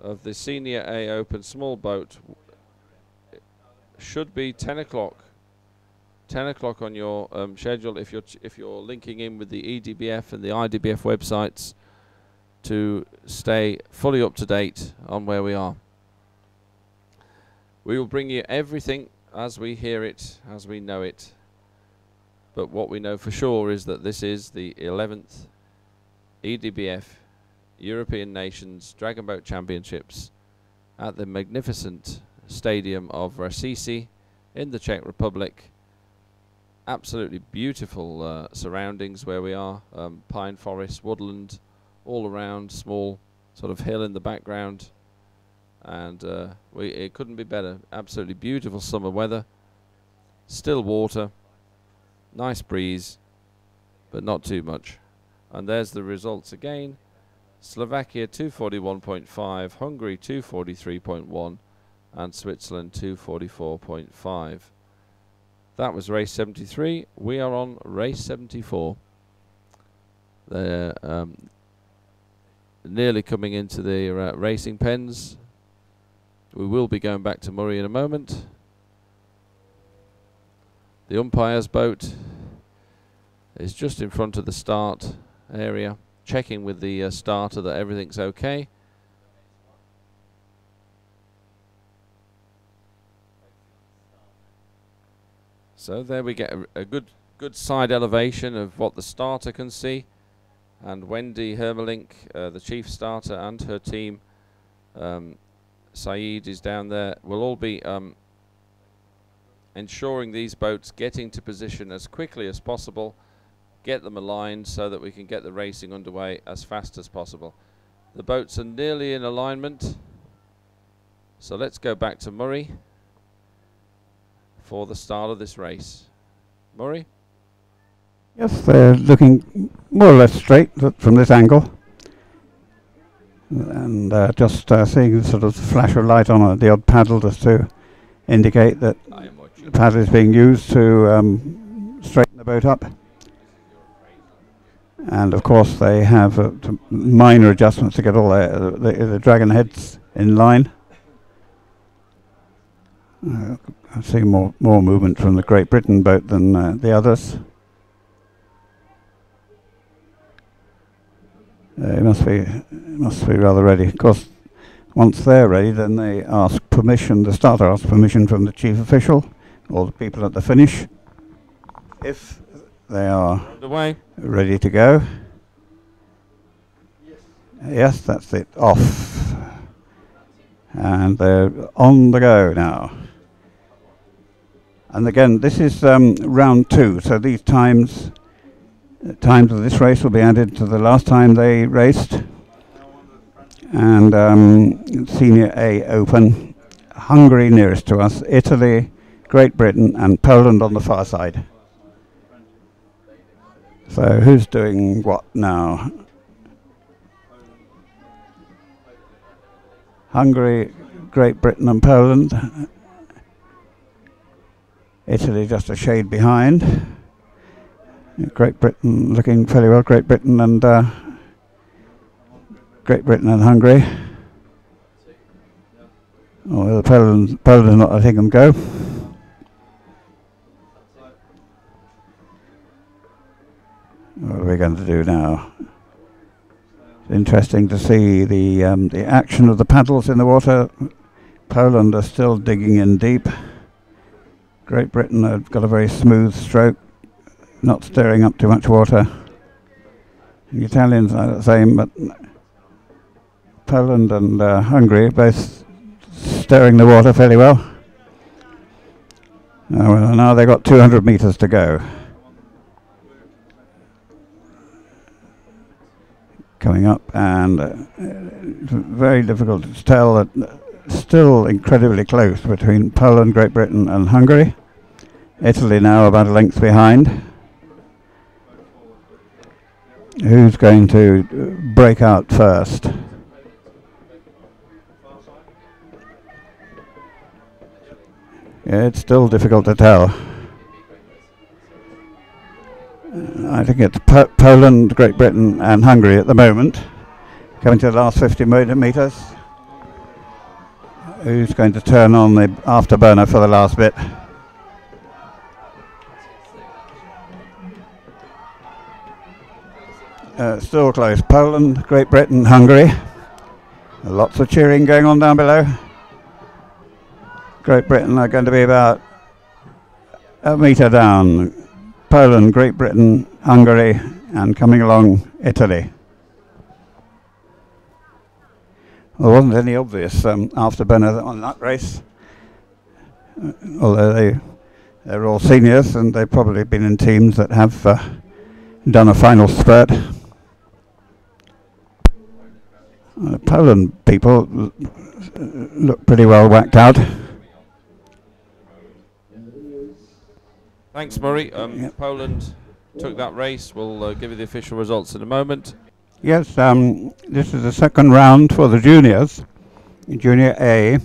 of the Senior A Open small boat, should be 10 o'clock. 10 o'clock on your schedule if you're linking in with the EDBF and the IDBF websites to stay fully up to date on where we are. We will bring you everything as we hear it, as we know it. But what we know for sure is that this is the 11th EDBF European Nations Dragon Boat Championships at the magnificent stadium of Rasisi in the Czech Republic. Absolutely beautiful surroundings where we are, pine forest, woodland all around, small sort of hill in the background, and it couldn't be better. Absolutely beautiful summer weather, still water, nice breeze, but not too much. And there's the results again. Slovakia 241.5, Hungary 243.1, and Switzerland 244.5. That was race 73. We are on race 74. They're nearly coming into the racing pens. We will be going back to Murray in a moment. The umpire's boat is just in front of the start area, checking with the starter that everything's okay. So there we get a good side elevation of what the starter can see, and Wendy Hermelink, the chief starter, and her team, Saeed is down there, will all be ensuring these boats getting to position as quickly as possible, get them aligned so that we can get the racing underway as fast as possible. The boats are nearly in alignment, so let's go back to Murray for the start of this race. Murray? Yes, they're looking more or less straight from this angle, and just seeing the sort of flash of light on the odd paddle just to indicate that the paddle is being used to straighten the boat up. And of course they have minor adjustments to get all the dragon heads in line. I'm seeing more movement from the Great Britain boat than the others. It must be rather ready. Of course, once they're ready, then they ask permission. The starter asks permission from the chief official or the people at the finish if they are ready to go. Yes, that's it. Off, and they're on the go now. And again, this is round 2, so these times of this race will be added to the last time they raced. And Senior A Open, Hungary nearest to us, Italy, Great Britain and Poland on the far side. So who's doing what now? Hungary, Great Britain and Poland. Italy just a shade behind. Great Britain looking fairly well. Great Britain and Hungary. Oh, the Poland not letting them go. What are we going to do now? It's interesting to see the action of the paddles in the water. Poland are still digging in deep. Great Britain have got a very smooth stroke, not stirring up too much water. The Italians are the same, but Poland and Hungary both stirring the water fairly well. Now they've got 200 meters to go. Coming up, and very difficult to tell. That still incredibly close between Poland, Great Britain and Hungary. Italy now about a length behind. Who's going to break out first? Yeah, it's still difficult to tell. I think it's Poland, Great Britain and Hungary at the moment. Coming to the last 50 meters. Who's going to turn on the afterburner for the last bit? Still close. Poland, Great Britain, Hungary. Lots of cheering going on down below. Great Britain are going to be about a metre down. Poland, Great Britain, Hungary, and coming along Italy. There wasn't any obvious afterburner on that race, although they're all seniors and they've probably been in teams that have done a final spurt. Poland people look pretty well whacked out. Thanks, Murray. Yep. Poland took that race. We'll give you the official results in a moment. Yes, this is the second round for the juniors, Junior A.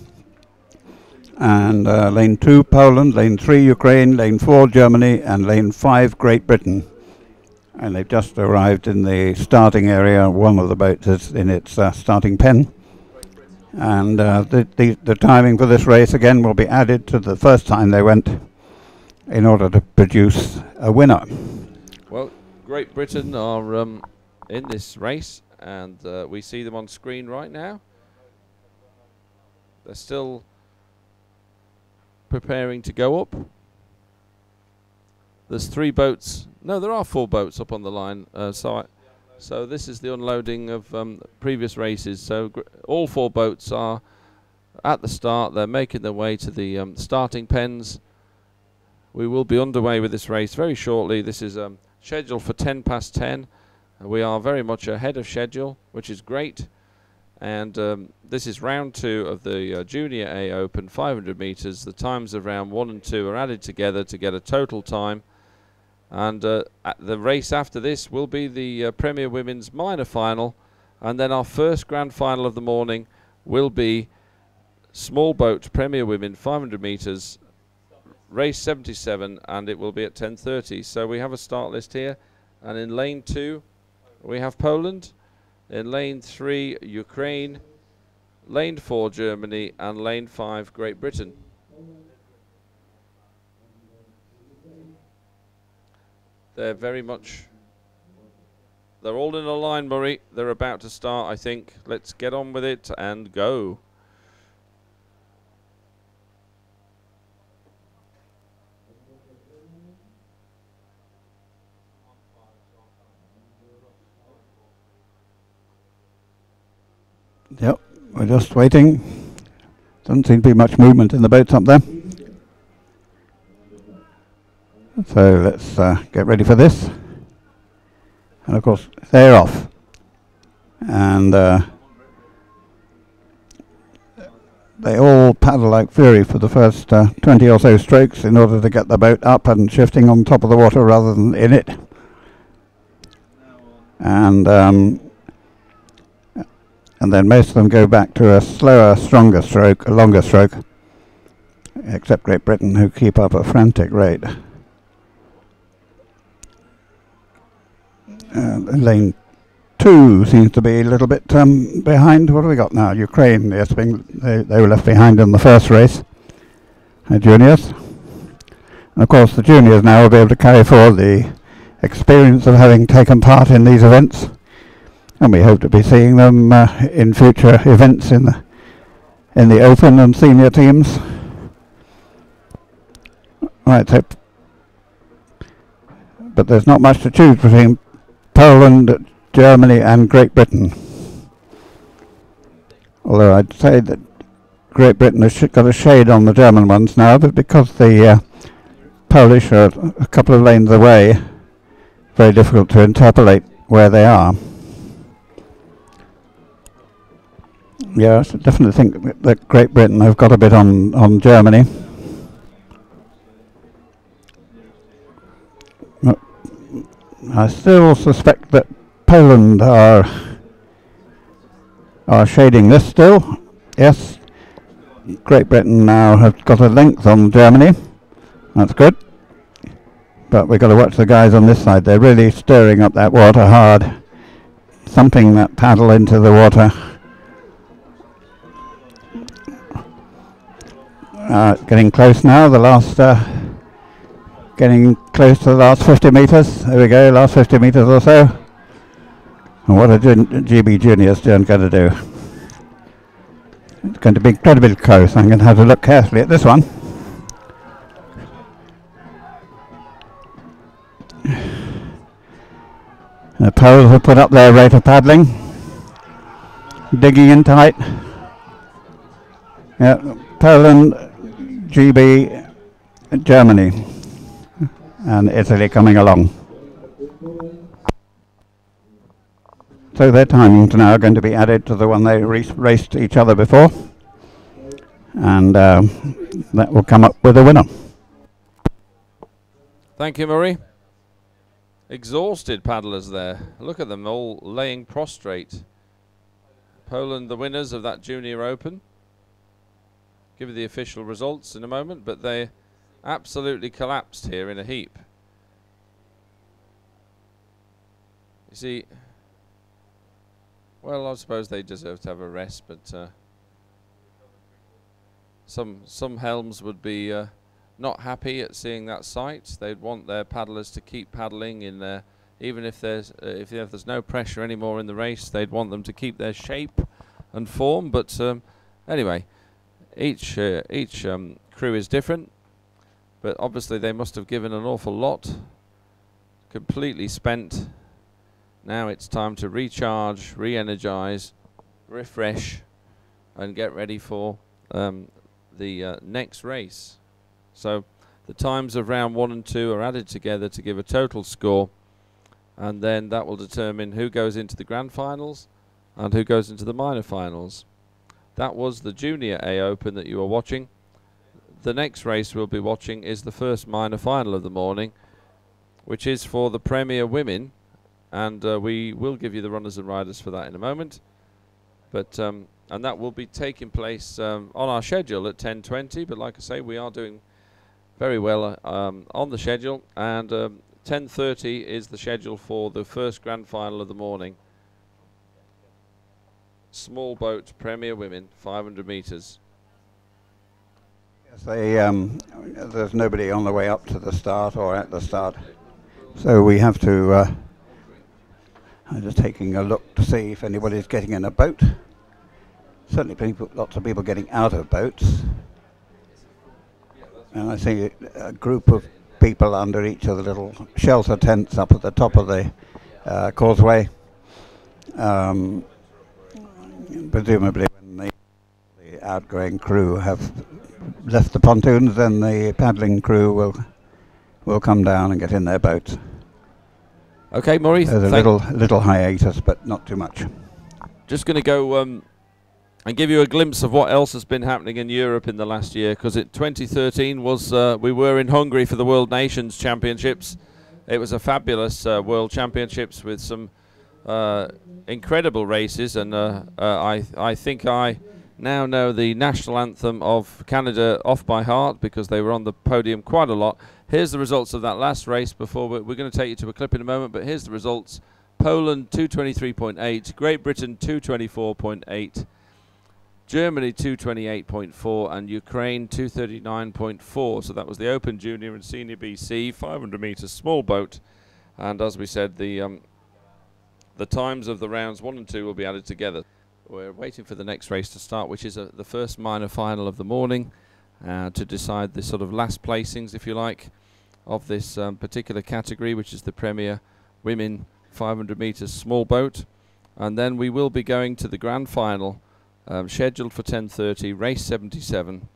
And lane 2 Poland, lane 3 Ukraine, lane 4 Germany, and lane 5 Great Britain. And they've just arrived in the starting area. One of the boats is in its starting pen. And the timing for this race again will be added to the first time they went in order to produce a winner. Well, Great Britain are in this race, and we see them on screen right now. They're still preparing to go up. There's 3 boats. No, there are 4 boats up on the line. So this is the unloading of previous races. So all 4 boats are at the start. They're making their way to the starting pens. We will be underway with this race very shortly. This is scheduled for 10 past 10. We are very much ahead of schedule, which is great. And this is round 2 of the Junior A Open, 500 meters. The times of round 1 and 2 are added together to get a total time. And the race after this will be the Premier Women's Minor Final. And then our first grand final of the morning will be Small Boat Premier Women, 500 meters, race 77, and it will be at 10:30. So we have a start list here. And in lane 2, we have Poland. In lane 3, Ukraine. Lane 4, Germany. And lane 5, Great Britain. They're very much... They're all in a line, Murray. They're about to start, I think. Let's get on with it and go. Yep, we're just waiting. Doesn't seem to be much movement in the boats up there. So let's get ready for this. And of course, they're off. And they all paddle like fury for the first 20 or so strokes in order to get the boat up and shifting on top of the water rather than in it. And then most of them go back to a slower, stronger stroke, a longer stroke, except Great Britain, who keep up a frantic rate. Lane 2 seems to be a little bit behind. What have we got now? Ukraine, yes, they were left behind in the first race, juniors. And of course the juniors now will be able to carry forward the experience of having taken part in these events, and we hope to be seeing them in future events in the open and senior teams. Right, so, but there's not much to choose between Poland, Germany and Great Britain. Although I'd say that Great Britain has got a shade on the German ones now, but because the Polish are a couple of lanes away, very difficult to interpolate where they are. Yeah, I definitely think that Great Britain have got a bit on Germany. I still suspect that Poland are shading this still. Yes, Great Britain now have got a length on Germany. That's good. But we've got to watch the guys on this side. They're really stirring up that water hard, thumping that paddle into the water. Getting close now, getting close to the last 50 metres. There we go, last 50 metres or so. And what are GB juniors going to do? It's going to be incredibly close. I'm going to have to look carefully at this one. The Poles have put up their rate of paddling, digging in tight. Yeah, Poland, GB, Germany, and Italy coming along. So their timings now are going to be added to the one they raced each other before, and that will come up with a winner. Thank you, Murray. Exhausted paddlers there. Look at them all laying prostrate. Poland the winners of that Junior Open. Give you the official results in a moment, but they absolutely collapsed here in a heap. You see, well, I suppose they deserve to have a rest, but some helms would be not happy at seeing that sight. They'd want their paddlers to keep paddling in their, even if there's no pressure anymore in the race, they'd want them to keep their shape and form. But anyway, each crew is different, but obviously they must have given an awful lot, completely spent. Now it's time to recharge, re-energize, refresh, and get ready for the next race. So the times of round 1 and 2 are added together to give a total score, and then that will determine who goes into the grand finals and who goes into the minor finals. That was the Junior A Open that you were watching. The next race we'll be watching is the first minor final of the morning, which is for the Premier Women, and we will give you the runners and riders for that in a moment. But and that will be taking place on our schedule at 10:20. But like I say, we are doing very well on the schedule, and 10:30 is the schedule for the first grand final of the morning. Small boat Premier Women, 500 metres. Yes, there's nobody on the way up to the start or at the start, so we have to. I'm just taking a look to see if anybody's getting in a boat. Certainly, lots of people getting out of boats. And I see a group of people under each of the little shelter tents up at the top of the causeway. Presumably when the outgoing crew have left the pontoons, then the paddling crew will come down and get in their boats. Okay, Maurice. There's a little hiatus, but not too much. Just going to go and give you a glimpse of what else has been happening in Europe in the last year, because 2013 was we were in Hungary for the World Nations Championships. It was a fabulous World Championships with some incredible races, and I think I now know the national anthem of Canada off by heart because they were on the podium quite a lot. Here's the results of that last race before we're going to take you to a clip in a moment, but here's the results Poland 223.8, Great Britain 224.8, Germany 228.4, and Ukraine 239.4. So that was the Open Junior and Senior BC 500 metres small boat. And as we said, the times of the rounds 1 and 2 will be added together. We're waiting for the next race to start, which is the first minor final of the morning, to decide the sort of last placings, if you like, of this particular category, which is the Premier Women 500 metres small boat. And then we will be going to the grand final, scheduled for 10:30, race 77.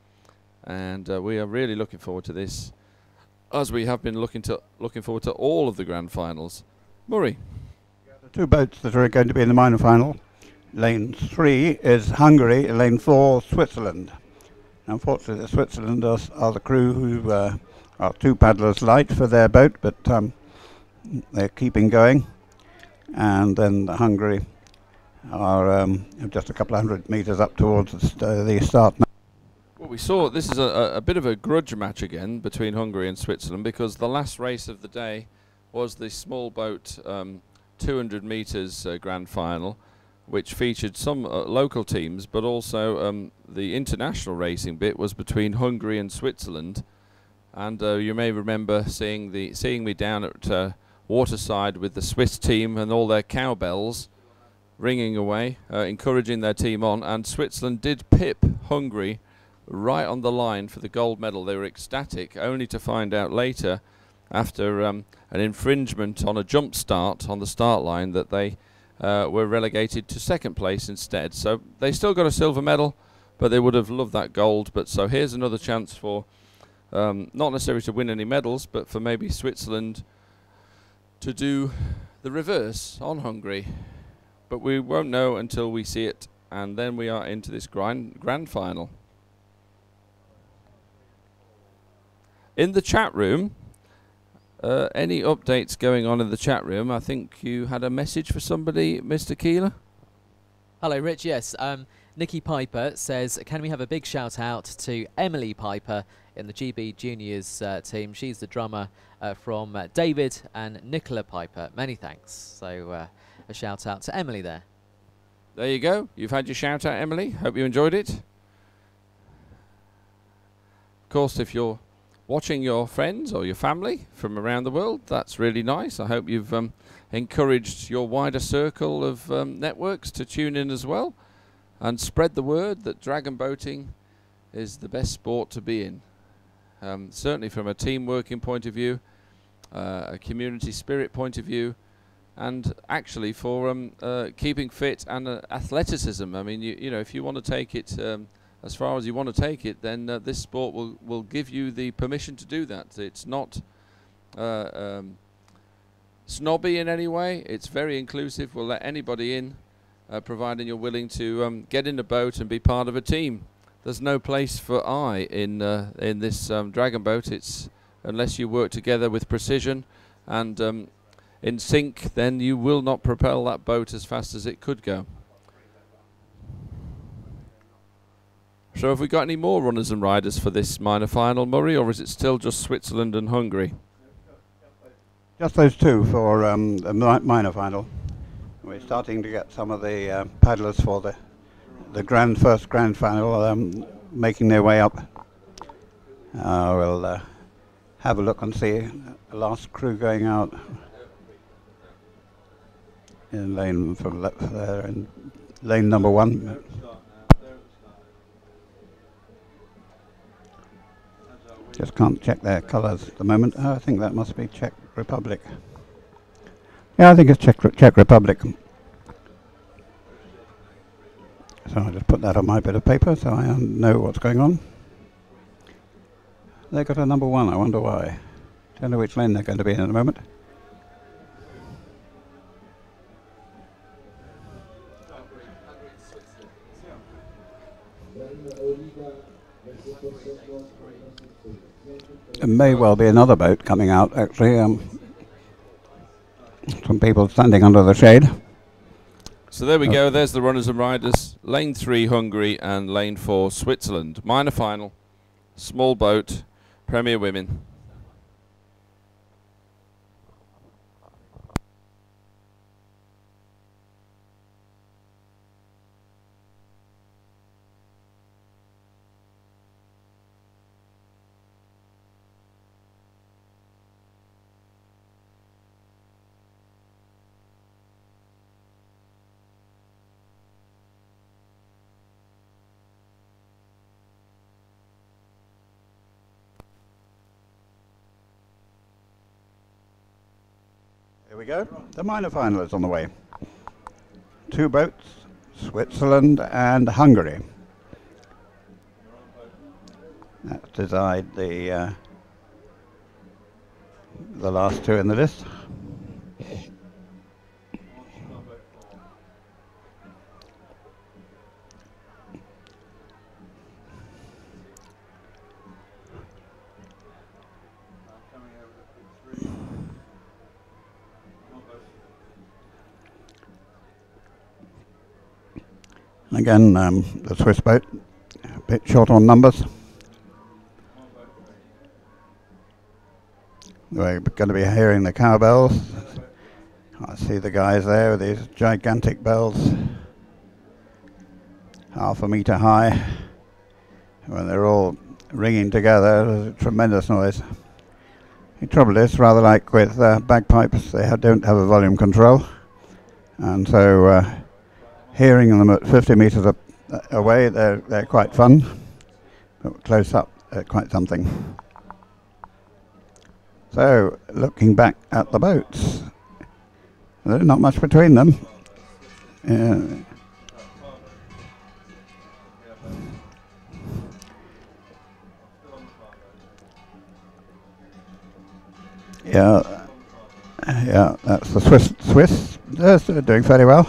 And we are really looking forward to this, as we have been looking forward to all of the grand finals. Murray. The two boats that are going to be in the minor final, lane 3 is Hungary, lane 4 Switzerland. Unfortunately, Switzerland are the crew who are 2 paddlers light for their boat, but they're keeping going. And then Hungary are just a couple of 100 metres up towards the start. Well, we saw this is a bit of a grudge match again between Hungary and Switzerland, because the last race of the day was the small boat 200 metres grand final, which featured some local teams, but also the international racing bit was between Hungary and Switzerland. And you may remember seeing me down at waterside with the Swiss team and all their cowbells ringing away, encouraging their team on. And Switzerland did pip Hungary right on the line for the gold medal. They were ecstatic, only to find out later, after an infringement on a jump start on the start line, that they were relegated to second place instead. So they still got a silver medal, but they would have loved that gold. But so here's another chance for, not necessarily to win any medals, but for maybe Switzerland to do the reverse on Hungary. But we won't know until we see it, and then we are into this grand final. In the chat room, any updates going on in the chat room? I think you had a message for somebody, Mr. Keeler. Hello, Rich. Yes, Nikki Piper says, can we have a big shout out to Emily Piper in the GB Juniors team? She's the drummer from David and Nicola Piper. Many thanks. So a shout out to Emily there. There you go. You've had your shout out, Emily. Hope you enjoyed it. Of course, if you're watching your friends or your family from around the world, that's really nice. I hope you've encouraged your wider circle of networks to tune in as well, and spread the word that dragon boating is the best sport to be in. Certainly from a team working point of view, a community spirit point of view, and actually for keeping fit and athleticism. I mean, you know, if you want to take it as far as you want to take it, then this sport will give you the permission to do that. It's not snobby in any way. It's very inclusive. We'll let anybody in, providing you're willing to get in a boat and be part of a team. There's no place for I in this dragon boat. It's unless you work together with precision and in sync, then you will not propel that boat as fast as it could go. So have we got any more runners and riders for this minor final, Murray, or is it still just Switzerland and Hungary? Just those two for the minor final. We're starting to get some of the paddlers for the first grand final making their way up. We'll have a look and see the last crew going out in lane from left there, in lane number 1. Just can't check their colours at the moment. I think that must be Czech Republic. Yeah, I think it's Czech Republic. So I'll just put that on my bit of paper so I know what's going on. They got a number 1, I wonder why. Don't know which lane they're going to be in a moment. There may well be another boat coming out, actually. Some people standing under the shade. So there we go. There's the runners and riders. Lane 3, Hungary, and lane 4, Switzerland. Minor final, small boat, Premier Women. Here we go. The minor final is on the way. 2 boats, Switzerland and Hungary. That decide the last 2 in the list. Again, the Swiss boat, a bit short on numbers. We're going to be hearing the cowbells. I see the guys there with these gigantic bells, half a metre high. When they're all ringing together, there's a tremendous noise. The trouble is, rather like with bagpipes, they don't have a volume control, and so hearing them at 50 metres away, they're quite fun, but close up, they're quite something. So, looking back at the boats, there's not much between them. Yeah, that's the Swiss. They're doing fairly well.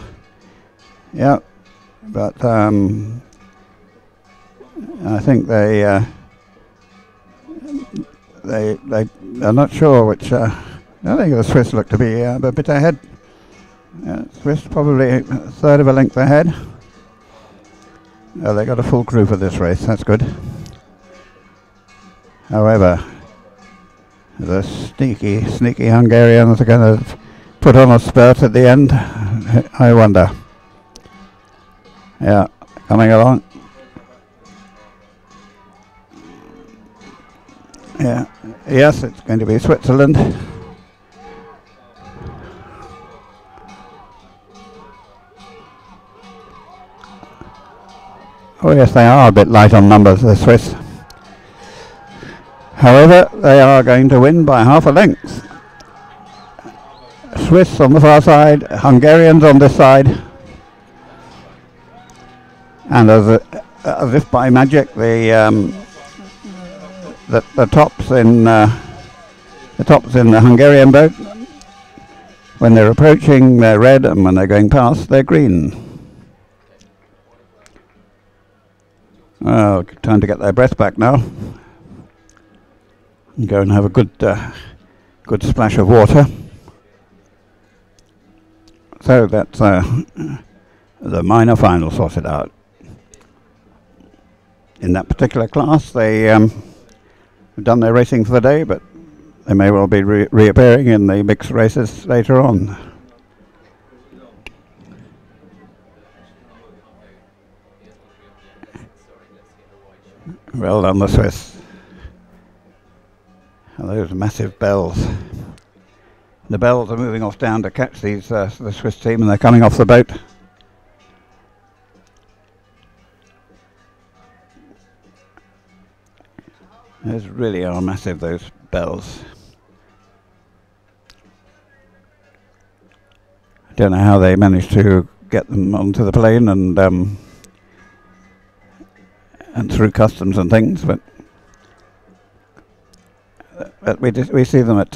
Yeah, but I think they're not sure which. I think the Swiss look to be a bit ahead. Swiss probably a third of a length ahead. Oh, they got a full crew for this race. That's good. However, the sneaky Hungarians are going to put on a spurt at the end. I wonder. Yeah, coming along. Yeah, yes, it's going to be Switzerland. Oh yes, they are a bit light on numbers, the Swiss. However, they are going to win by half a length. Swiss on the far side, Hungarians on this side. And as if by magic, the tops in the Hungarian boat, when they're approaching, they're red, and when they're going past, they're green. Well, time to get their breath back now. And go and have a good splash of water. So that's the minor final sorted out. In that particular class, they have done their racing for the day, but they may well be reappearing in the mixed races later on. Well done, the Swiss. And those massive bells. The bells are moving off down to catch these the Swiss team, and they're coming off the boat. Those really are massive, those bells. I don't know how they managed to get them onto the plane and through customs and things, but we see them at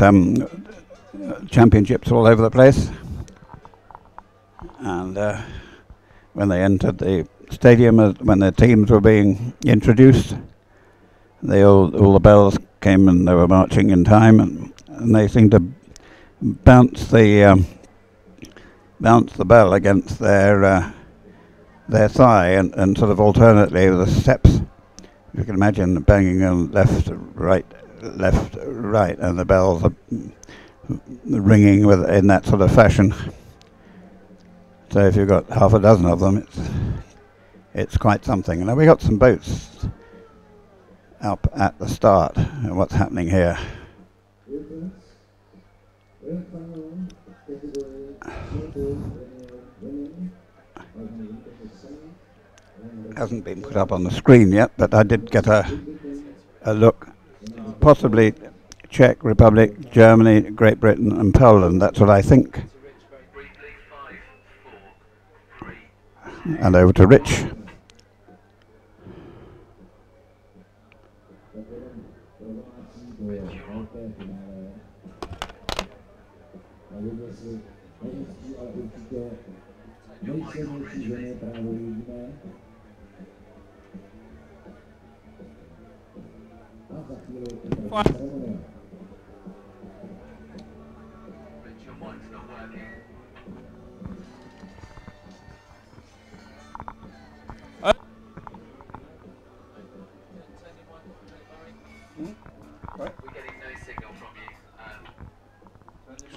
championships all over the place. And when they entered the stadium, when the teams were being introduced, all the bells came and they were marching in time, and they seemed to bounce the bell against their thigh, and sort of alternately the steps. You can imagine banging on left, right, and the bells are ringing in that sort of fashion. So if you've got half a dozen of them, it's quite something. Now we got some boats up at the start. And what's happening here? Hasn't been put up on the screen yet, but I did get a look. Possibly Czech Republic, Germany, Great Britain and Poland. That's what I think. And over to Rich.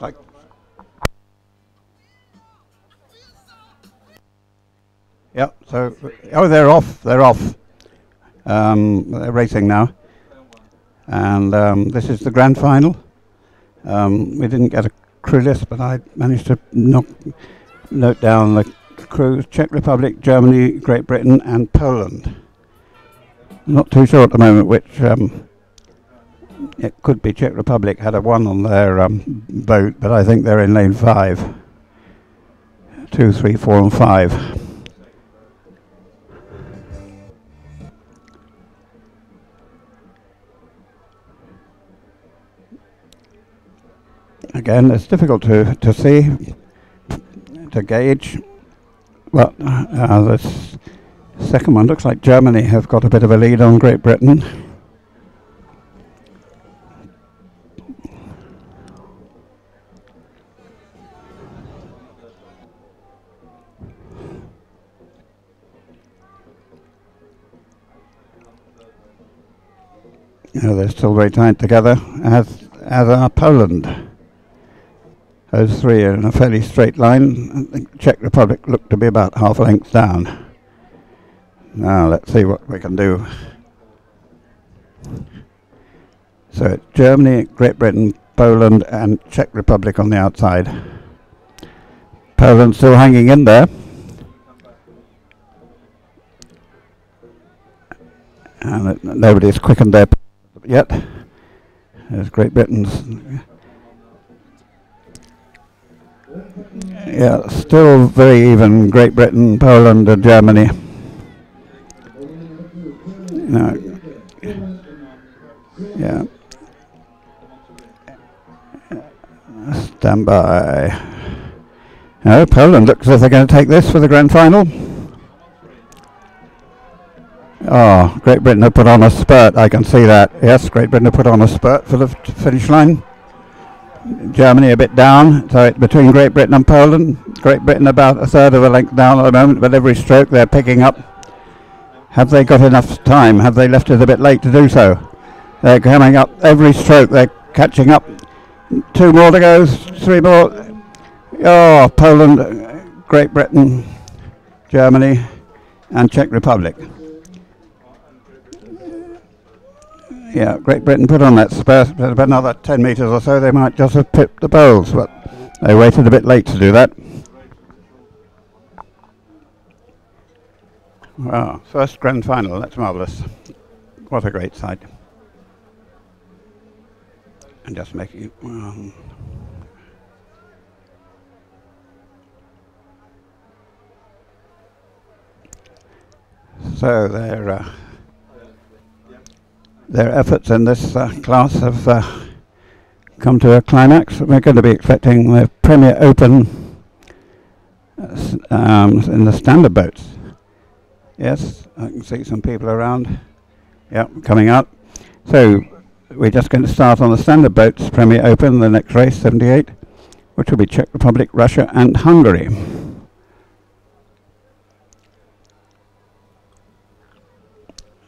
Like yeah, so they're off. They're racing now, and this is the grand final. We didn't get a crew list, but I managed to note down the crews: Czech Republic, Germany, Great Britain, and Poland. Not too sure at the moment which. It could be Czech Republic had a 1 on their boat, but I think they're in lane 5. 2, 3, 4 and 5. Again, it's difficult to see, to gauge. Well, this second one looks like Germany have got a bit of a lead on Great Britain. They're still very tight together, as are Poland. Those three are in a fairly straight line. The Czech Republic look to be about half a length down. Now let's see what we can do. So it's Germany, Great Britain, Poland and Czech Republic on the outside. Poland still hanging in there. And nobody's quickened their yet. There's Great Britain's. Yeah, still very even. Great Britain, Poland and Germany. No. Yeah. Stand by. No, Poland looks as if they're going to take this for the grand final. Oh, Great Britain have put on a spurt, I can see that. Yes, Great Britain have put on a spurt for the finish line. Germany a bit down, so it's between Great Britain and Poland. Great Britain about a third of a length down at the moment, but every stroke they're picking up. Have they got enough time? Have they left it a bit late to do so? They're coming up every stroke, they're catching up. 2 more to go, 3 more. Oh, Poland, Great Britain, Germany and Czech Republic. Yeah, Great Britain put on that spur, but another 10 metres or so, they might just have pipped the bowls, but they waited a bit late to do that. Wow, first grand final, that's marvellous. What a great sight. And just making it, so their efforts in this class have come to a climax. We're going to be expecting the Premier Open in the standard boats. Yes, I can see some people around. Yep, coming out. So we're just going to start on the standard boats, Premier Open, the next race, 78, which will be Czech Republic, Russia and Hungary.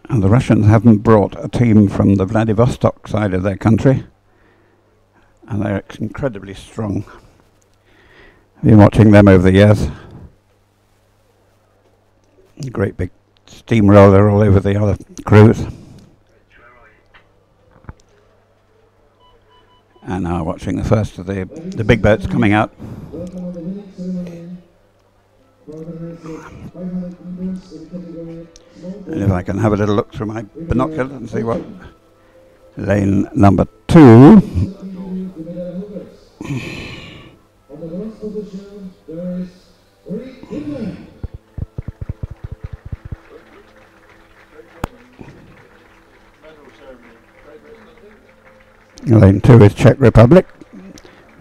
And the Russians haven't brought a team from the Vladivostok side of their country, and they're incredibly strong. I've been watching them over the years. Great big steamroller all over the other crews. And now watching the first of the big boats coming out. And if I can have a little look through my binoculars and see what lane number to lane 2 is Czech Republic.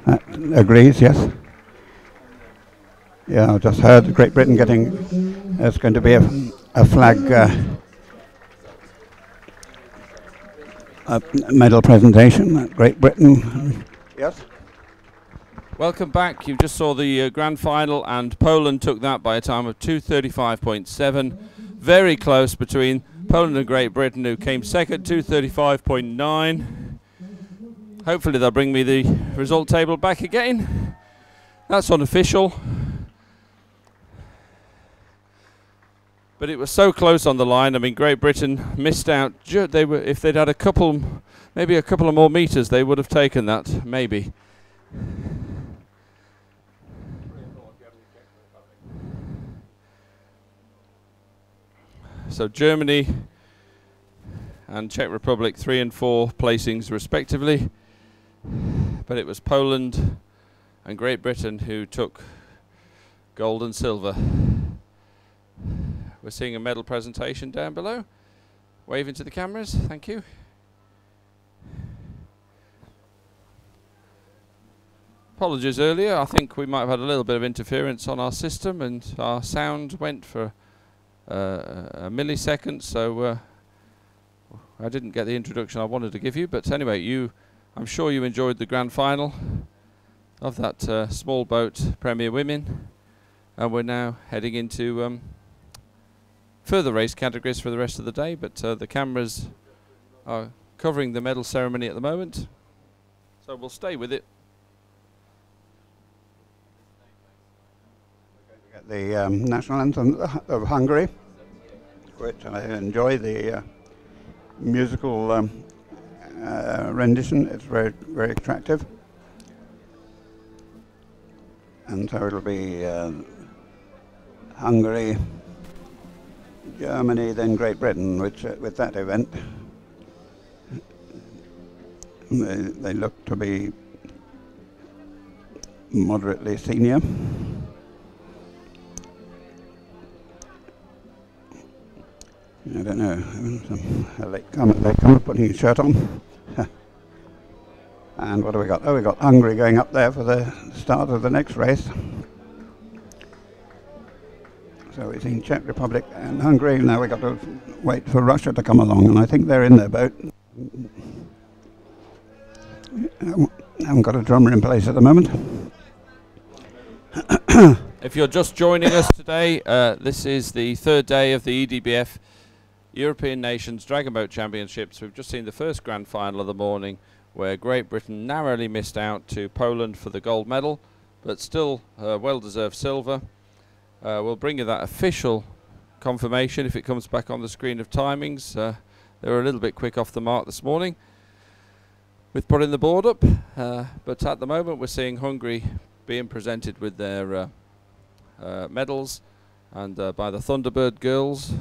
That agrees, yes. Yeah, I just heard Great Britain getting, there's going to be a flag a medal presentation at Great Britain. Yes? Welcome back. You just saw the grand final, and Poland took that by a time of 2:35.7. Very close between Poland and Great Britain, who came second, 2:35.9. Hopefully they'll bring me the result table back again. That's unofficial. But it was so close on the line. I mean, Great Britain missed out. They were, if they'd had a couple, maybe a couple of more meters, they would have taken that, maybe. So Germany and Czech Republic 3 and 4 placings respectively. But it was Poland and Great Britain who took gold and silver. We're seeing a medal presentation down below. Waving to the cameras, thank you. Apologies earlier, I think we might have had a little bit of interference on our system and our sound went for a millisecond, so I didn't get the introduction I wanted to give you. But anyway, I'm sure you enjoyed the grand final of that small boat Premier Women, and we're now heading into further race categories for the rest of the day, but the cameras are covering the medal ceremony at the moment, so we'll stay with it. The national anthem of Hungary, which I enjoy the musical rendition. It's very, very attractive. And so it'll be Hungary, Germany, then Great Britain, which with that event they look to be moderately senior. I don't know, a late comer putting his shirt on. And what do we got? Oh, we got Hungary going up there for the start of the next race. So we've seen Czech Republic and Hungary. Now we've got to wait for Russia to come along, and I think they're in their boat. Haven't got a drummer in place at the moment. If you're just joining us today, this is the third day of the EDBF European Nations Dragon Boat Championships. We've just seen the first grand final of the morning, where Great Britain narrowly missed out to Poland for the gold medal, but still well-deserved silver. We'll bring you that official confirmation if it comes back on the screen of timings. They were a little bit quick off the mark this morning with putting the board up, but at the moment we're seeing Hungary being presented with their medals, and by the Thunderbird girls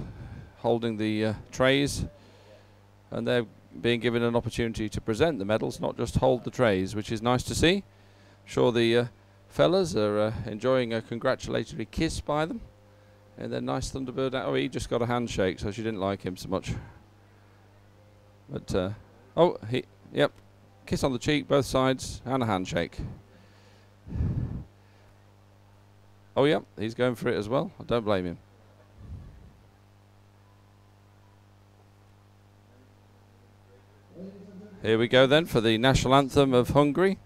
holding the trays, and they're being given an opportunity to present the medals, not just hold the trays, which is nice to see. I'm sure the fellas are enjoying a congratulatory kiss by them, and then nice Thunderbird. Oh, he just got a handshake, so she didn't like him so much. But yep, kiss on the cheek, both sides, and a handshake. Oh yep, he's going for it as well. I don't blame him. Here we go then for the national anthem of Hungary.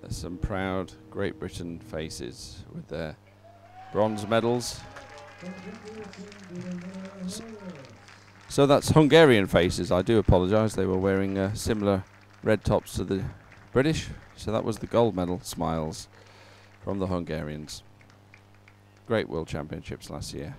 some proud Great Britain faces with their bronze medals. So that's Hungarian faces. I do apologise, they were wearing similar red tops to the British. So that was the gold medal smiles from the Hungarians. Great World Championships last year.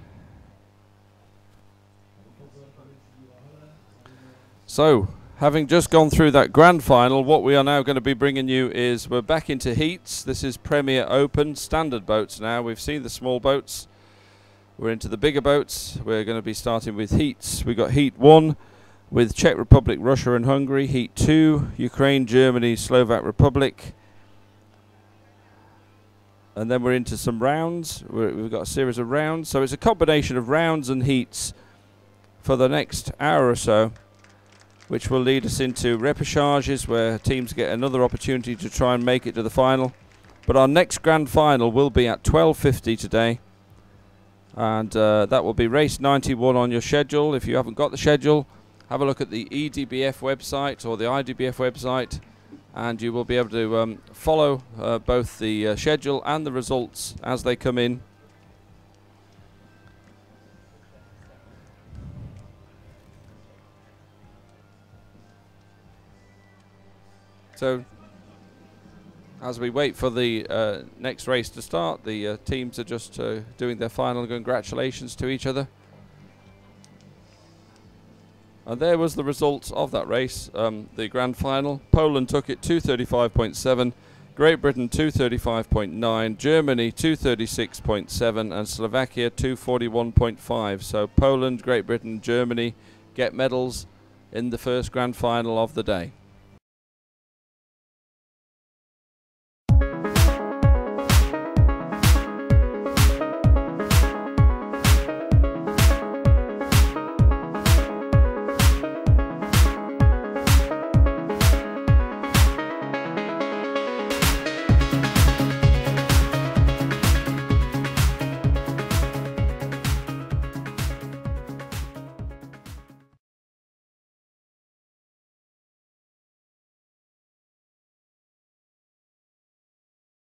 So, having just gone through that grand final, what we are now going to be bringing you is we're back into heats. This is Premier Open, standard boats now. We've seen the small boats. We're into the bigger boats. We're going to be starting with heats. We've got Heat 1 with Czech Republic, Russia and Hungary. Heat 2, Ukraine, Germany, Slovak Republic. And then we're into some rounds. We've got a series of rounds. So it's a combination of rounds and heats for the next hour or so, which will lead us into repêchages where teams get another opportunity to try and make it to the final. But our next grand final will be at 12:50 today. And that will be race 91 on your schedule. If you haven't got the schedule, have a look at the EDBF website or the IDBF website, and you will be able to follow both the schedule and the results as they come in. So, as we wait for the next race to start, the teams are just doing their final congratulations to each other. And there was the results of that race, the grand final. Poland took it 235.7, Great Britain 235.9, Germany 236.7, and Slovakia 241.5. So Poland, Great Britain, Germany get medals in the first grand final of the day.